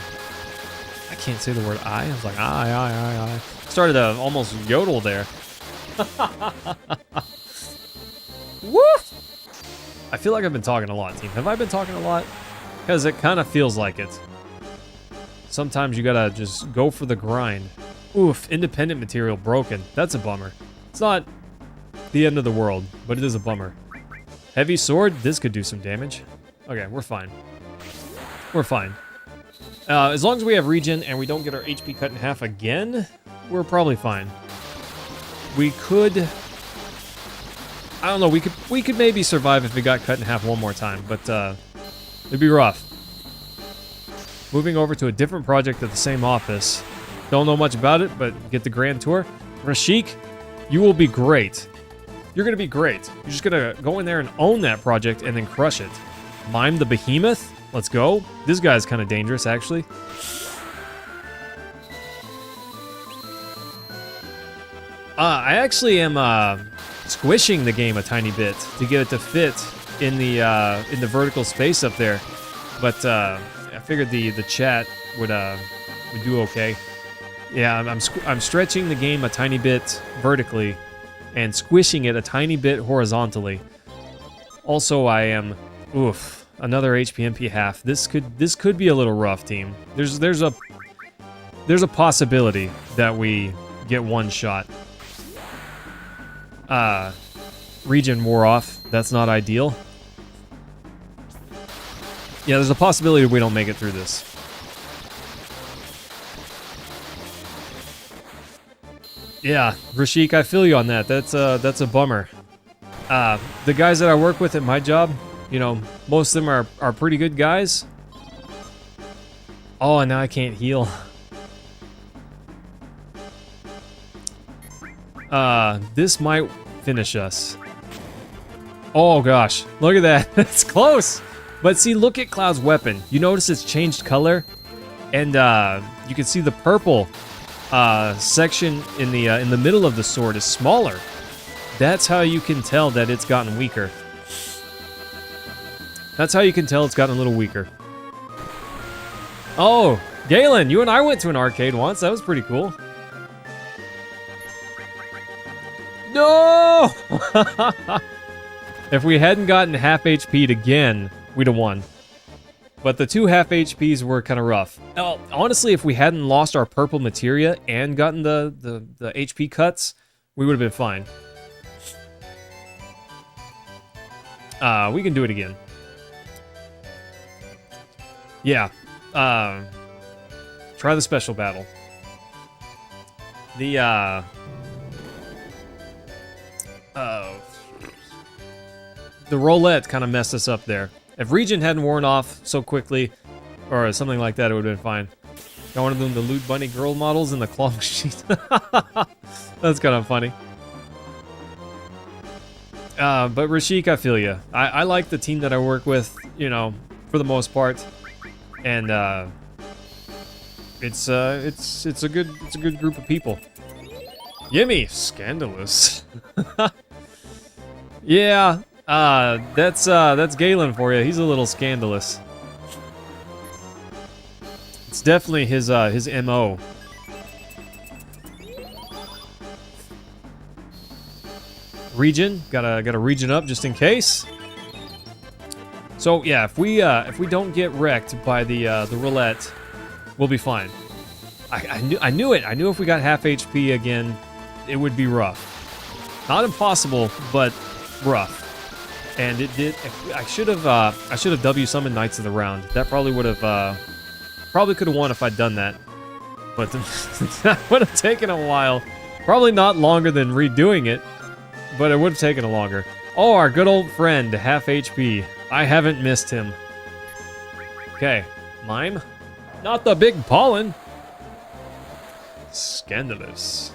I can't say the word I. I was like, I. Started to almost yodel there. Woo! I feel like I've been talking a lot, team. Have I been talking a lot? Because it kind of feels like it. Sometimes you gotta just go for the grind. Oof, independent material broken. That's a bummer. It's not the end of the world, but it is a bummer. Heavy sword, this could do some damage. Okay, we're fine. We're fine. As long as we have regen and we don't get our HP cut in half again, we're probably fine. We could... I don't know, we could maybe survive if it got cut in half one more time, but it'd be rough. Moving over to a different project at the same office. Don't know much about it, but get the grand tour. Rashik, you will be great. You're gonna be great. You're just gonna go in there and own that project and then crush it. Mime the Behemoth? Let's go. This guy's kind of dangerous, actually. I actually am squishing the game a tiny bit to get it to fit in the vertical space up there, but I figured the chat would do okay. Yeah, I'm stretching the game a tiny bit vertically and squishing it a tiny bit horizontally. Also, I am another HPMP half. This could be a little rough, team. There's a possibility that we get one shot. Regen wore off. That's not ideal. Yeah, there's a possibility we don't make it through this. Yeah, Rashik, I feel you on that. That's a bummer. The guys that I work with at my job, you know, most of them are pretty good guys. Oh, and now I can't heal. This might finish us. Oh gosh, look at that. It's close. But see, look at Cloud's weapon. You notice it's changed color, and you can see the purple section in the middle of the sword is smaller. That's how you can tell that it's gotten weaker. That's how you can tell it's gotten a little weaker. Oh, Galen, you and I went to an arcade once. That was pretty cool. No! If we hadn't gotten half HP'd again, we'd have won. But the 2 half HPs were kind of rough. Now, honestly, if we hadn't lost our purple materia and gotten the HP cuts, we would have been fine. We can do it again. Yeah. Try the special battle. The roulette kind of messed us up there. If Regen hadn't worn off so quickly, or something like that, it would have been fine. Got one of them, the Loot Bunny girl models in the claw machine. That's kind of funny. But Rashik, I feel you. I like the team that I work with, you know, for the most part, and it's a good group of people. Yimmy, scandalous. Yeah, that's Galen for you. He's a little scandalous. It's definitely his MO. Regen, gotta regen up just in case. So yeah, if we don't get wrecked by the roulette, we'll be fine. I knew it. I knew if we got half HP again, it would be rough. Not impossible, but rough. And it did. I should have W summoned Knights of the Round. That probably would have probably could have won if I'd done that. But that would have taken a while. Probably not longer than redoing it, but it would have taken longer. Oh, our good old friend, half HP. I haven't missed him. Okay, Mime. Not the big pollen. Scandalous.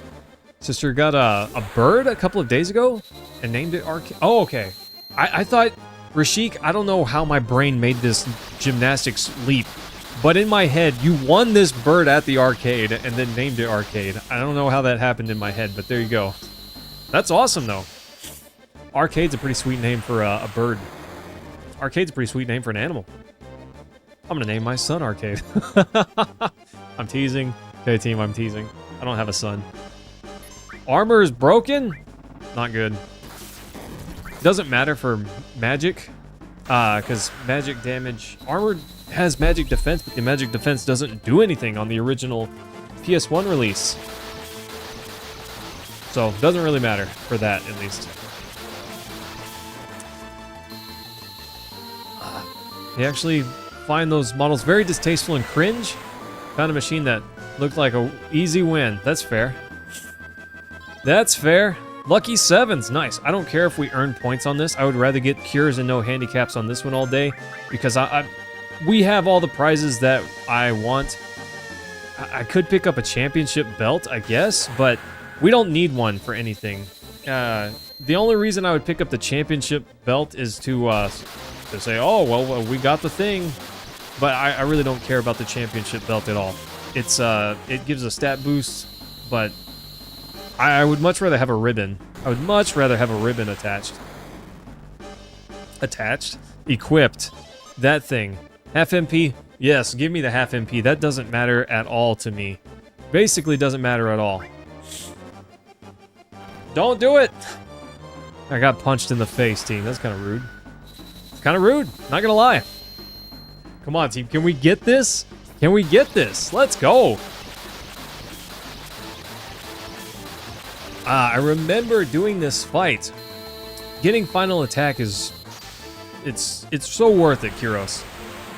Sister got a bird a couple of days ago and named it Arcade. Oh, okay. I thought, Rashik, I don't know how my brain made this gymnastics leap, but in my head, you won this bird at the arcade and then named it Arcade. I don't know how that happened in my head, but there you go. That's awesome, though. Arcade's a pretty sweet name for a bird. Arcade's a pretty sweet name for an animal. I'm gonna name my son Arcade. I'm teasing. Okay, team, I'm teasing. I don't have a son. Armor is broken? Not good. Doesn't matter for magic, because magic damage... Armor has magic defense, but the magic defense doesn't do anything on the original PS1 release. So, doesn't really matter for that, at least. They actually find those models very distasteful and cringe. Found a machine that looked like a easy win. That's fair. That's fair. Lucky sevens, nice. I don't care if we earn points on this. I would rather get cures and no handicaps on this one all day, because we have all the prizes that I want. I could pick up a championship belt, I guess, but we don't need one for anything. The only reason I would pick up the championship belt is to say, oh, well, we got the thing. But I really don't care about the championship belt at all. It gives a stat boost, but I would much rather have a ribbon. I would much rather have a ribbon attached. Attached? Equipped. That thing. Half MP? Yes, give me the half MP. That doesn't matter at all to me. basically doesn't matter at all. Don't do it! I got punched in the face, team. That's kind of rude. It's kind of rude, not gonna lie. Come on, team. Can we get this? Can we get this? Let's go! I remember doing this fight. Getting final attack is... It's so worth it, Kyros.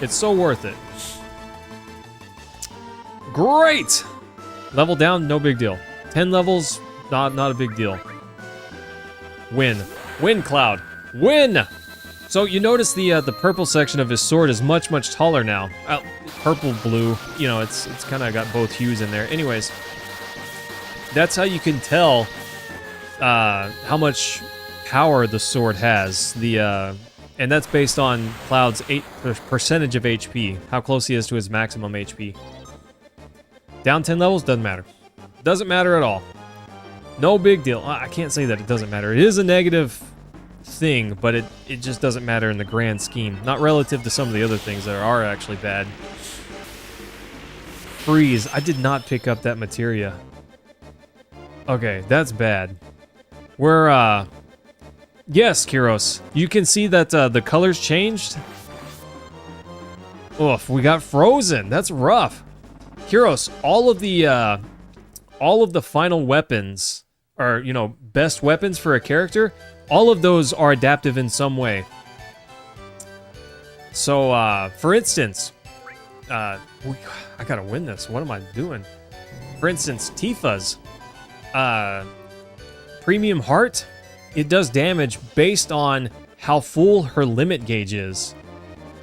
It's so worth it. Great! Level down, no big deal. 10 levels, not a big deal. Win. Win, Cloud. Win! So you notice the purple section of his sword is much taller now. Purple, blue, you know, it's kind of got both hues in there. Anyways, that's how you can tell how much power the sword has. And that's based on Cloud's percentage of HP, how close he is to his maximum HP. Down 10 levels, doesn't matter. Doesn't matter at all. No big deal. I can't say that it doesn't matter. It is a negative thing, but it just doesn't matter in the grand scheme. Not relative to some of the other things that are actually bad. Freeze. I did not pick up that materia. Okay, that's bad. We're, yes, Kyros. You can see that the colors changed. Oof, we got frozen. That's rough. Kyros, all of the final weapons, or, you know, best weapons for a character, all of those are adaptive in some way. So, for instance, I gotta win this. What am I doing? For instance, Tifa's Premium Heart, it does damage based on how full her limit gauge is.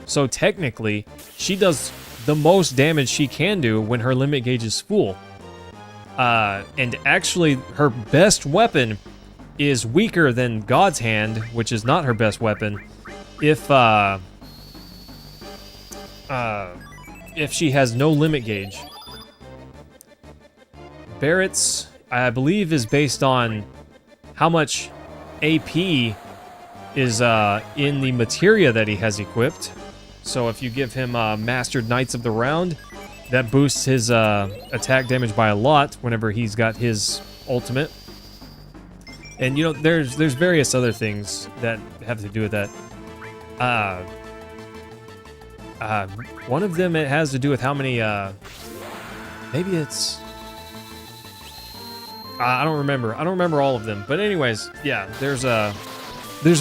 So technically, she does the most damage she can do when her limit gauge is full. And actually, her best weapon is weaker than God's Hand, which is not her best weapon, if she has no limit gauge. Barrett's, I believe, is based on how much AP is in the materia that he has equipped. So if you give him Mastered Knights of the Round, that boosts his attack damage by a lot whenever he's got his ultimate. And, you know, there's various other things that have to do with that. One of them, it has to do with how many, maybe it's... I don't remember. I don't remember all of them. But anyways, yeah, there's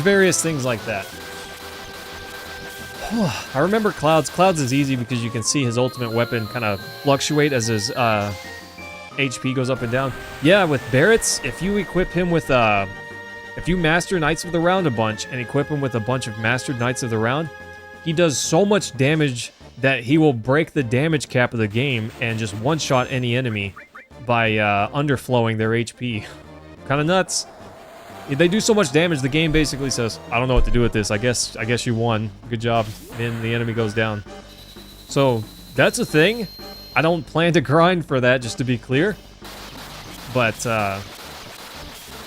various things like that. I remember Cloud's. Cloud's is easy because you can see his ultimate weapon kind of fluctuate as his HP goes up and down. Yeah, with Barrett's, if you equip him with if you master Knights of the Round a bunch and equip him with a bunch of mastered Knights of the Round, he does so much damage that he will break the damage cap of the game and just one-shot any enemy by underflowing their HP. Kind of nuts. They do so much damage, the game basically says, I don't know what to do with this. I guess you won. Good job. And the enemy goes down. So, that's a thing. I don't plan to grind for that, just to be clear. But,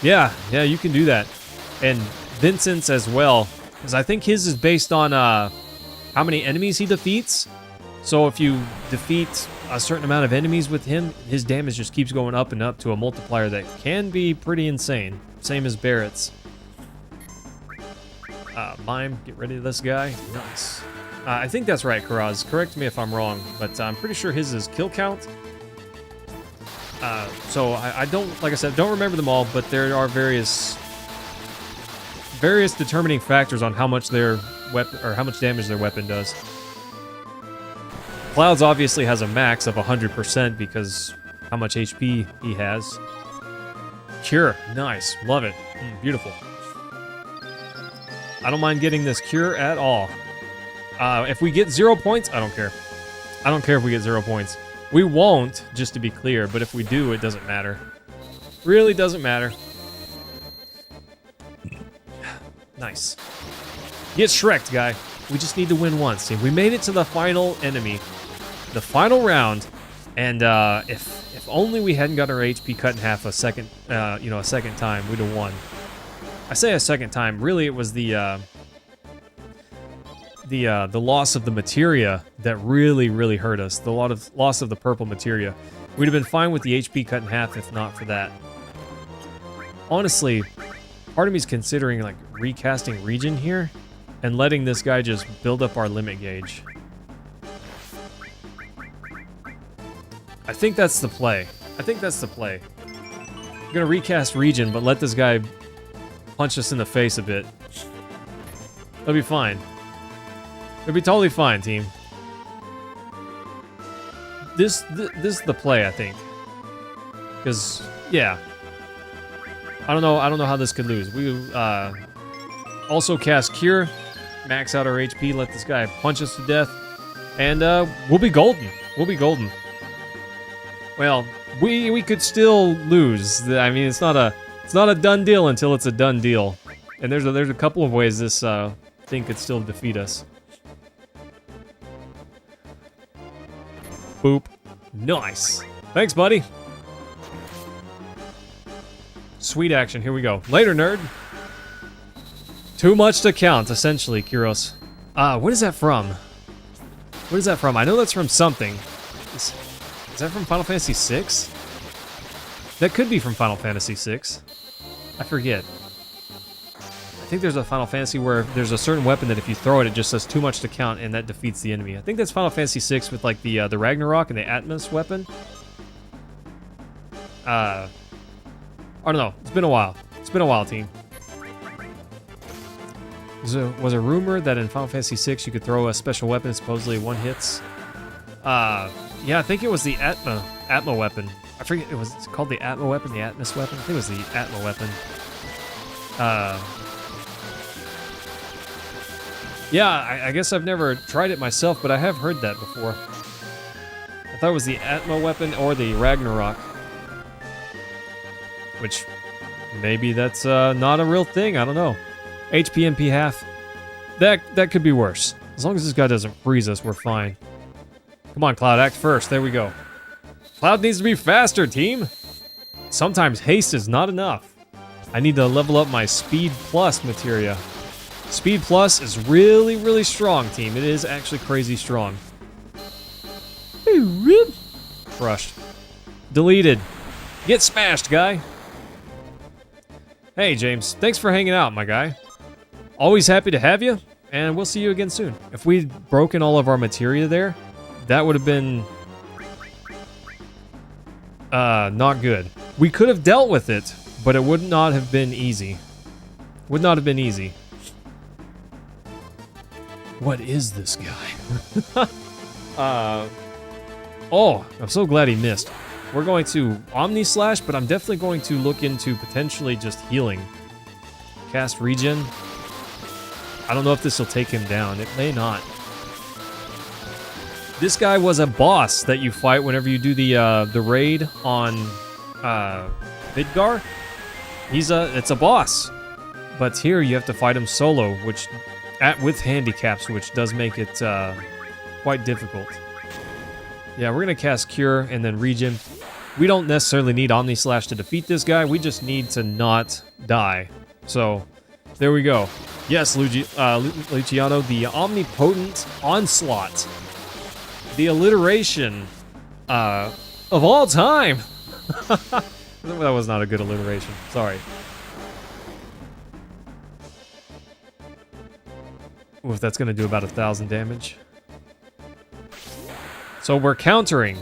yeah, you can do that. And Vincent's as well. Because I think his is based on how many enemies he defeats. So if you defeat a certain amount of enemies with him, his damage just keeps going up and up to a multiplier that can be pretty insane. Same as Barrett's. Mime, get ready to this guy. Nice. I think that's right, Karaz. Correct me if I'm wrong, but I'm pretty sure his is kill count. So I don't, like I said, don't remember them all, but there are various determining factors on how much their weapon, or how much damage their weapon does. Cloud's obviously has a max of 100% because how much HP he has. Cure, nice, love it, beautiful. I don't mind getting this cure at all. If we get 0 points, I don't care. I don't care if we get 0 points. We won't, just to be clear, but if we do, it doesn't matter. Really doesn't matter. Nice. Get Shrek'd, guy. We just need to win once. See, we made it to the final enemy. The final round, and if only we hadn't got our HP cut in half a second time, we'd have won. I say a second time. Really, it was the loss of the materia that really hurt us. The loss of the purple materia. We'd have been fine with the HP cut in half if not for that. Honestly, part of me is considering like recasting Regen here and letting this guy just build up our limit gauge. I think that's the play. I think that's the play. I'm gonna recast Regen, but let this guy punch us in the face a bit. It'll be fine. It'll be totally fine, team. This is the play, I think. Because, yeah. I don't know how this could lose. We also cast Cure, max out our HP, let this guy punch us to death, and we'll be golden. We'll be golden. Well, we could still lose. I mean, it's not a done deal until it's a done deal. And there's a couple of ways this thing could still defeat us. Boop. Nice. Thanks, buddy. Sweet action. Here we go. Later, nerd. Too much to count, essentially, Kyros. What is that from? What is that from? I know that's from something. Is that from Final Fantasy VI? That could be from Final Fantasy VI. I forget. I think there's a Final Fantasy where there's a certain weapon that if you throw it, it just says too much to count, and that defeats the enemy. I think that's Final Fantasy VI with like the Ragnarok and the Atmos weapon. I don't know. It's been a while. It's been a while, team. There was a rumor that in Final Fantasy VI you could throw a special weapon, supposedly one hits. Yeah, I think it was the Atma weapon. I forget, it's called the Atma weapon, the Atmos weapon? I think it was the Atma weapon. Yeah, I guess I've never tried it myself, but I have heard that before. I thought it was the Atma weapon or the Ragnarok. Which, maybe that's not a real thing, I don't know. HP MP half. That could be worse. As long as this guy doesn't freeze us, we're fine. Come on, Cloud, act first. There we go. Cloud needs to be faster, team. Sometimes haste is not enough. I need to level up my Speed Plus materia. Speed Plus is really, really strong, team. It is actually crazy strong. Crushed. Deleted. Get smashed, guy. Hey, James. Thanks for hanging out, my guy. Always happy to have you, and we'll see you again soon. If we'd broken all of our materia there, that would have been not good. We could have dealt with it, but it would not have been easy. Would not have been easy. What is this guy? Oh, I'm so glad he missed. We're going to Omni Slash, but I'm definitely going to look into potentially just healing. Cast Regen. I don't know if this will take him down. It may not. This guy was a boss that you fight whenever you do the raid on Midgar. It's a boss. But here you have to fight him solo, which with handicaps, which does make it quite difficult. Yeah, we're gonna cast Cure and then Regen. We don't necessarily need Omni Slash to defeat this guy. We just need to not die. So, there we go. Yes, Luciano, the Omnipotent Onslaught. The alliteration of all time. That was not a good alliteration. Sorry. Ooh, if that's gonna do about 1,000 damage. So we're countering,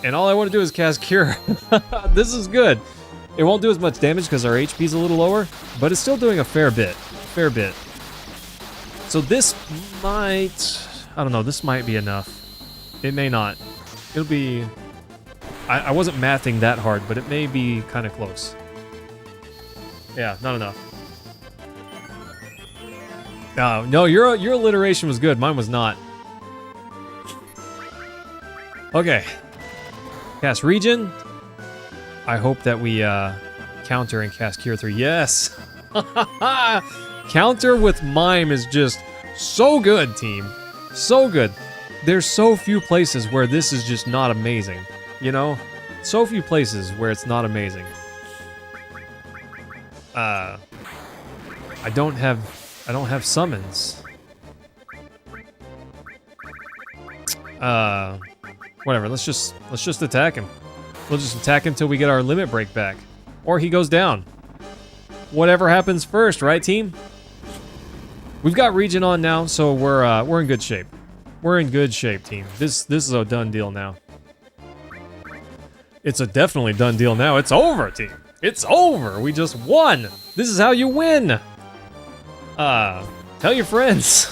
and all I want to do is cast Cure. This is good. It won't do as much damage because our HP's a little lower, but it's still doing a fair bit. Fair bit. So this might... I don't know, this might be enough. It may not. It'll be... I wasn't mathing that hard, but it may be kind of close. Yeah, not enough. No, your alliteration was good. Mine was not. Okay. Cast Regen. I hope that we counter and cast Cure 3. Yes! Counter with Mime is just so good, team. So good. There's so few places where this is just not amazing. You know? So few places where it's not amazing. I don't have summons. Whatever, let's just attack him. We'll just attack until we get our limit break back. Or he goes down. Whatever happens first, right, team? We've got Regen on now, so we're in good shape. We're in good shape, team. This is a done deal now. It's a definitely done deal now. It's over, team. It's over. We just won. This is how you win. Tell your friends.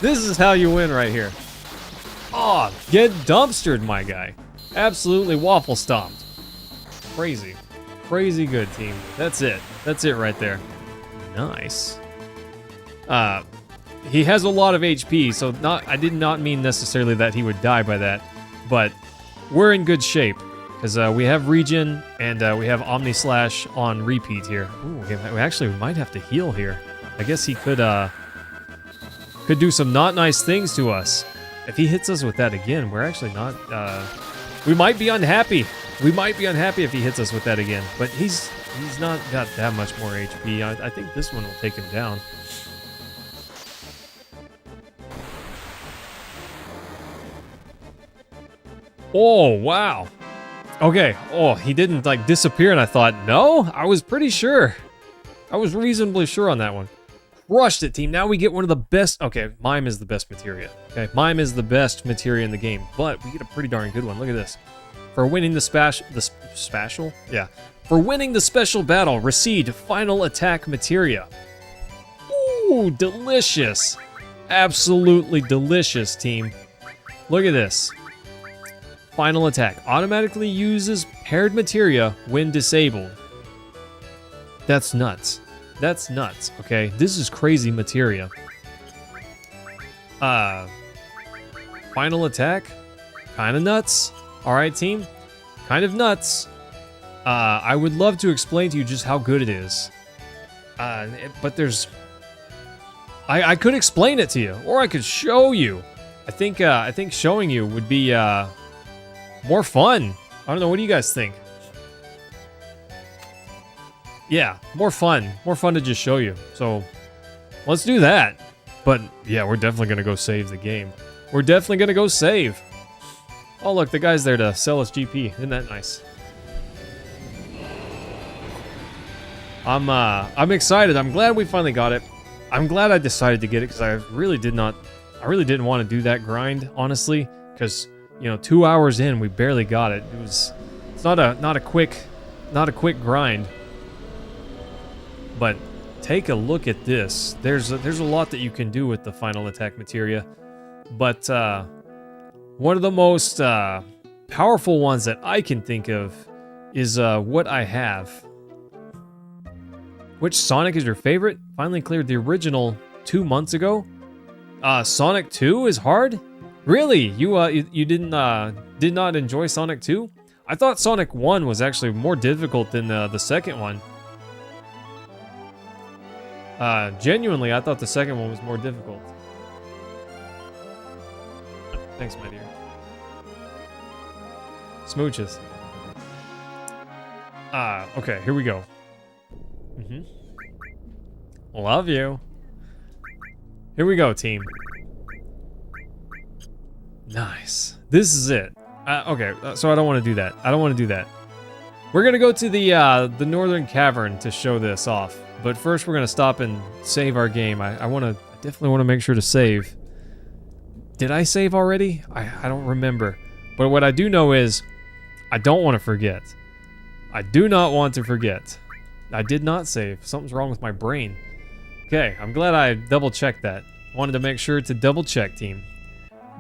This is how you win right here. Oh, get dumpstered, my guy. Absolutely waffle stomped. Crazy. Crazy good, team. That's it. That's it right there. Nice. He has a lot of HP, so I did not mean necessarily that he would die by that, but we're in good shape because we have Regen and we have Omni Slash on repeat here. Ooh, we actually might have to heal here. I guess he could do some not nice things to us. If he hits us with that again, we're actually not. We might be unhappy. We might be unhappy if he hits us with that again. But he's not got that much more HP. I think this one will take him down. Oh, wow. Okay. Oh, he didn't like disappear, and I thought, no, I was pretty sure. I was reasonably sure on that one. Crushed it, team. Now we get one of the best. Okay, Mime is the best materia. Okay, Mime is the best materia in the game, but we get a pretty darn good one. Look at this. For winning the special? Yeah. For winning the special battle, received final attack materia. Ooh, delicious. Absolutely delicious, team. Look at this. Final attack. Automatically uses paired materia when disabled. That's nuts. That's nuts, okay? This is crazy materia. Final attack? Kinda nuts. Alright, team. Kind of nuts. I would love to explain to you just how good it is. But there's... I could explain it to you, or I could show you. I think showing you would be, more fun. I don't know, what do you guys think? Yeah, more fun. More fun to just show you. So, let's do that. But, yeah, we're definitely going to go save the game. We're definitely going to go save. Oh, look, the guy's there to sell us GP. Isn't that nice? I'm excited. I'm glad we finally got it. I'm glad I decided to get it because I really didn't want to do that grind, honestly, because, you know, 2 hours in, we barely got it. It's not a quick grind. But take a look at this. There's a lot that you can do with the final attack materia, but one of the most powerful ones that I can think of is what I have. Which Sonic is your favorite? Finally cleared the original 2 months ago. Sonic 2 is hard? Really? You did not enjoy Sonic 2? I thought Sonic 1 was actually more difficult than the second one. Genuinely, I thought the second one was more difficult. Thanks, my dear. Smooches. Okay, here we go. Love you. Here we go, team. Nice. This is it. Okay, so I don't want to do that. I don't want to do that. We're gonna go to the Northern Cavern to show this off. But first, we're gonna stop and save our game. I definitely want to make sure to save. Did I save already? I don't remember. But what I do know is, I don't want to forget. I do not want to forget. I did not save. Something's wrong with my brain. Okay, I'm glad I double-checked that. Wanted to make sure to double-check, team.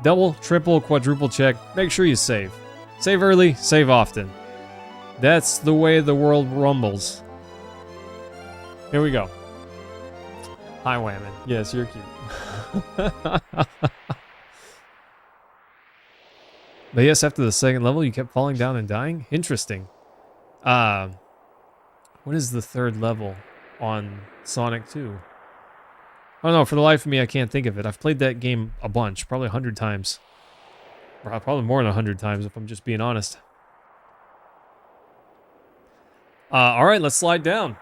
Double, triple, quadruple check. Make sure you save. Save early, save often. That's the way the world rumbles. Here we go. Hi, Whammon. Yes, you're cute. But yes, after the second level, you kept falling down and dying? Interesting. What is the third level on Sonic 2? I don't know, for the life of me, I can't think of it. I've played that game a bunch, probably 100 times. Or probably more than 100 times, if I'm just being honest. Alright, let's slide down.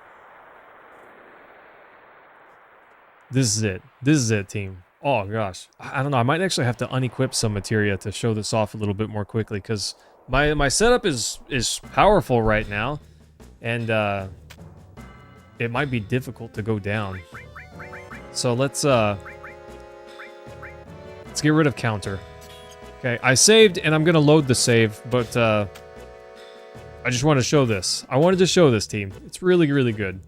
This is it. This is it, team. Oh, gosh. I don't know, I might actually have to unequip some materia to show this off a little bit more quickly, because My setup is powerful right now, and it might be difficult to go down. So let's get rid of counter. Okay, I saved, and I'm gonna load the save, but I just want to show this. I wanted to show this team. It's really, really good.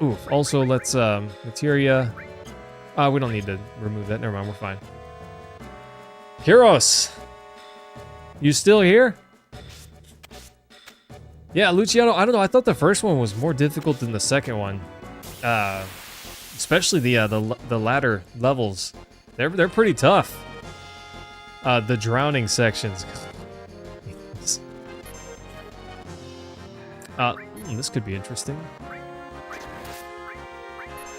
Oof. Also, let's materia. We don't need to remove that. Never mind, we're fine. Kyros, you still here? Yeah, Luciano. I don't know. I thought the first one was more difficult than the second one. Especially the latter levels. They're pretty tough. The drowning sections. This could be interesting.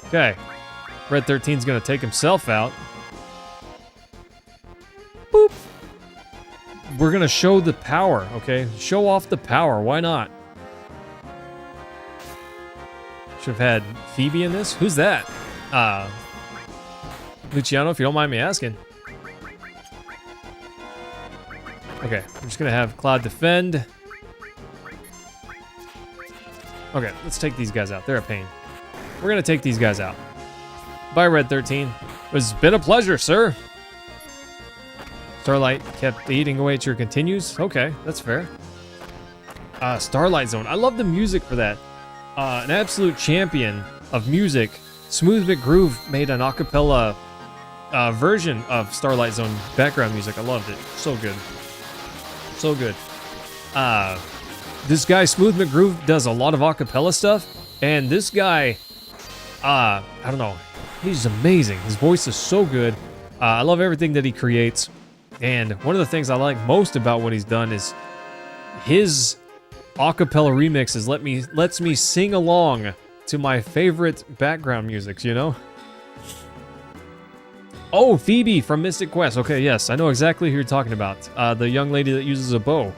Okay. Red 13's gonna take himself out. Boop. We're gonna show the power, okay? Show off the power. Why not? Should have had Phoebe in this. Who's that? Luciano, if you don't mind me asking. Okay, I'm just gonna have Cloud defend. Okay, let's take these guys out. They're a pain. We're gonna take these guys out. Bye, Red 13. It's been a pleasure, sir. Starlight kept eating away at your continues. Okay, that's fair. Starlight Zone. I love the music for that. An absolute champion of music. Smooth McGroove made an acapella version of Starlight Zone background music. I loved it. So good. So good. This guy, Smooth McGroove, does a lot of acapella stuff. And this guy, I don't know. He's amazing. His voice is so good. I love everything that he creates. And one of the things I like most about what he's done is his acapella remixes lets me sing along to my favorite background music, you know? Oh, Phoebe from Mystic Quest. Okay, yes, I know exactly who you're talking about. The young lady that uses a bow.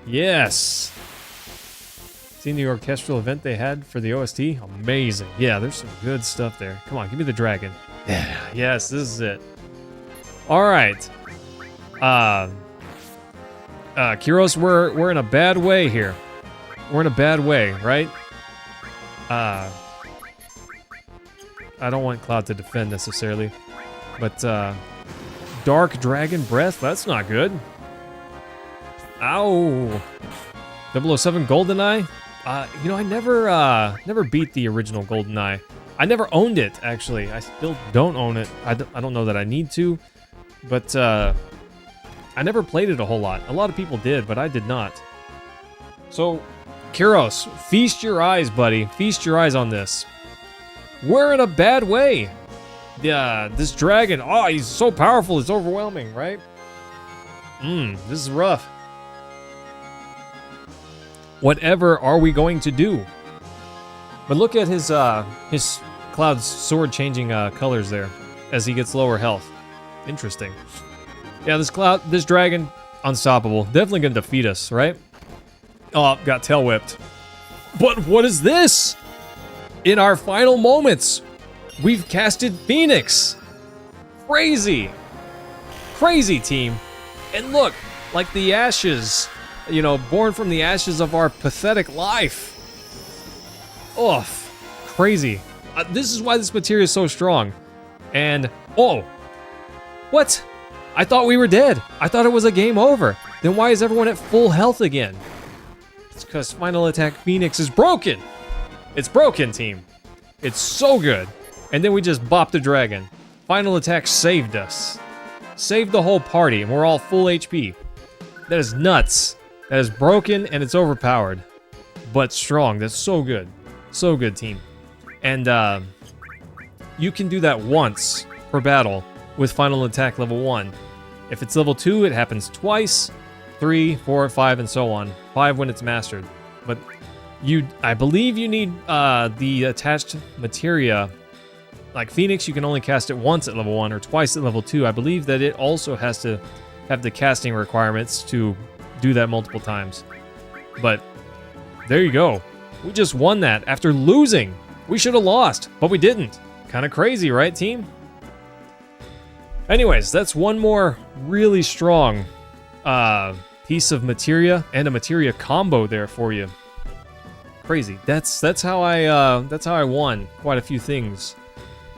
Yes. Seen the orchestral event they had for the OST? Amazing. Yeah, there's some good stuff there. Come on, give me the dragon. Yeah, yes, this is it. All right. Kyros, we're in a bad way here. We're in a bad way, right? I don't want Cloud to defend necessarily, but Dark Dragon Breath, that's not good. Ow. 007 GoldenEye? You know, I never beat the original GoldenEye. I never owned it, actually. I still don't own it. I don't know that I need to, but I never played it a whole lot. A lot of people did, but I did not. So, Kyros, feast your eyes, buddy. Feast your eyes on this. We're in a bad way. Yeah, this dragon, oh, he's so powerful, it's overwhelming, right? This is rough. Whatever are we going to do? But look at his Cloud's sword changing colors there as he gets lower health. Interesting. Yeah, this dragon, unstoppable. Definitely gonna defeat us, right? Oh, got tail whipped. But what is this? In our final moments, we've casted Phoenix. Crazy. Crazy, team. And look, like the ashes, you know, born from the ashes of our pathetic life. Oh, crazy. This is why this materia is so strong. And, oh, what? I thought we were dead. I thought it was a game over. Then why is everyone at full health again? It's because Final Attack Phoenix is broken. It's broken, team. It's so good. And then we just bopped the dragon. Final Attack saved us. Saved the whole party, and we're all full HP. That is nuts. That is broken, and it's overpowered. But strong. That's so good. So good, team. And you can do that once per battle with Final Attack level 1. If it's level 2, it happens twice. 3, 4, 5, and so on. 5 when it's mastered. But I believe you need the attached materia. Like Phoenix, you can only cast it once at level 1 or twice at level 2. I believe that it also has to have the casting requirements to do that multiple times. But there you go. We just won that after losing. We should have lost, but we didn't. Kind of crazy, right, team? Anyways, that's one more really strong piece of materia and a materia combo there for you. Crazy. That's how I won quite a few things.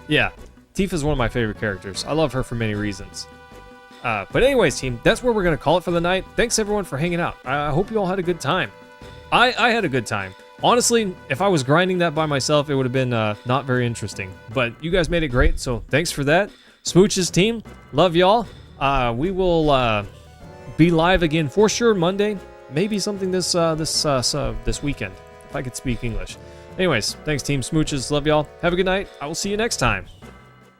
Yeah, Tifa's one of my favorite characters. I love her for many reasons. But anyways, team, that's where we're gonna call it for the night. Thanks everyone for hanging out. I hope you all had a good time. I had a good time. Honestly, if I was grinding that by myself, it would have been not very interesting. But you guys made it great, so thanks for that. Smooch's team, love y'all. We will be live again for sure Monday. Maybe something this weekend, if I could speak English. Anyways, thanks team Smooches, love y'all. Have a good night. I will see you next time.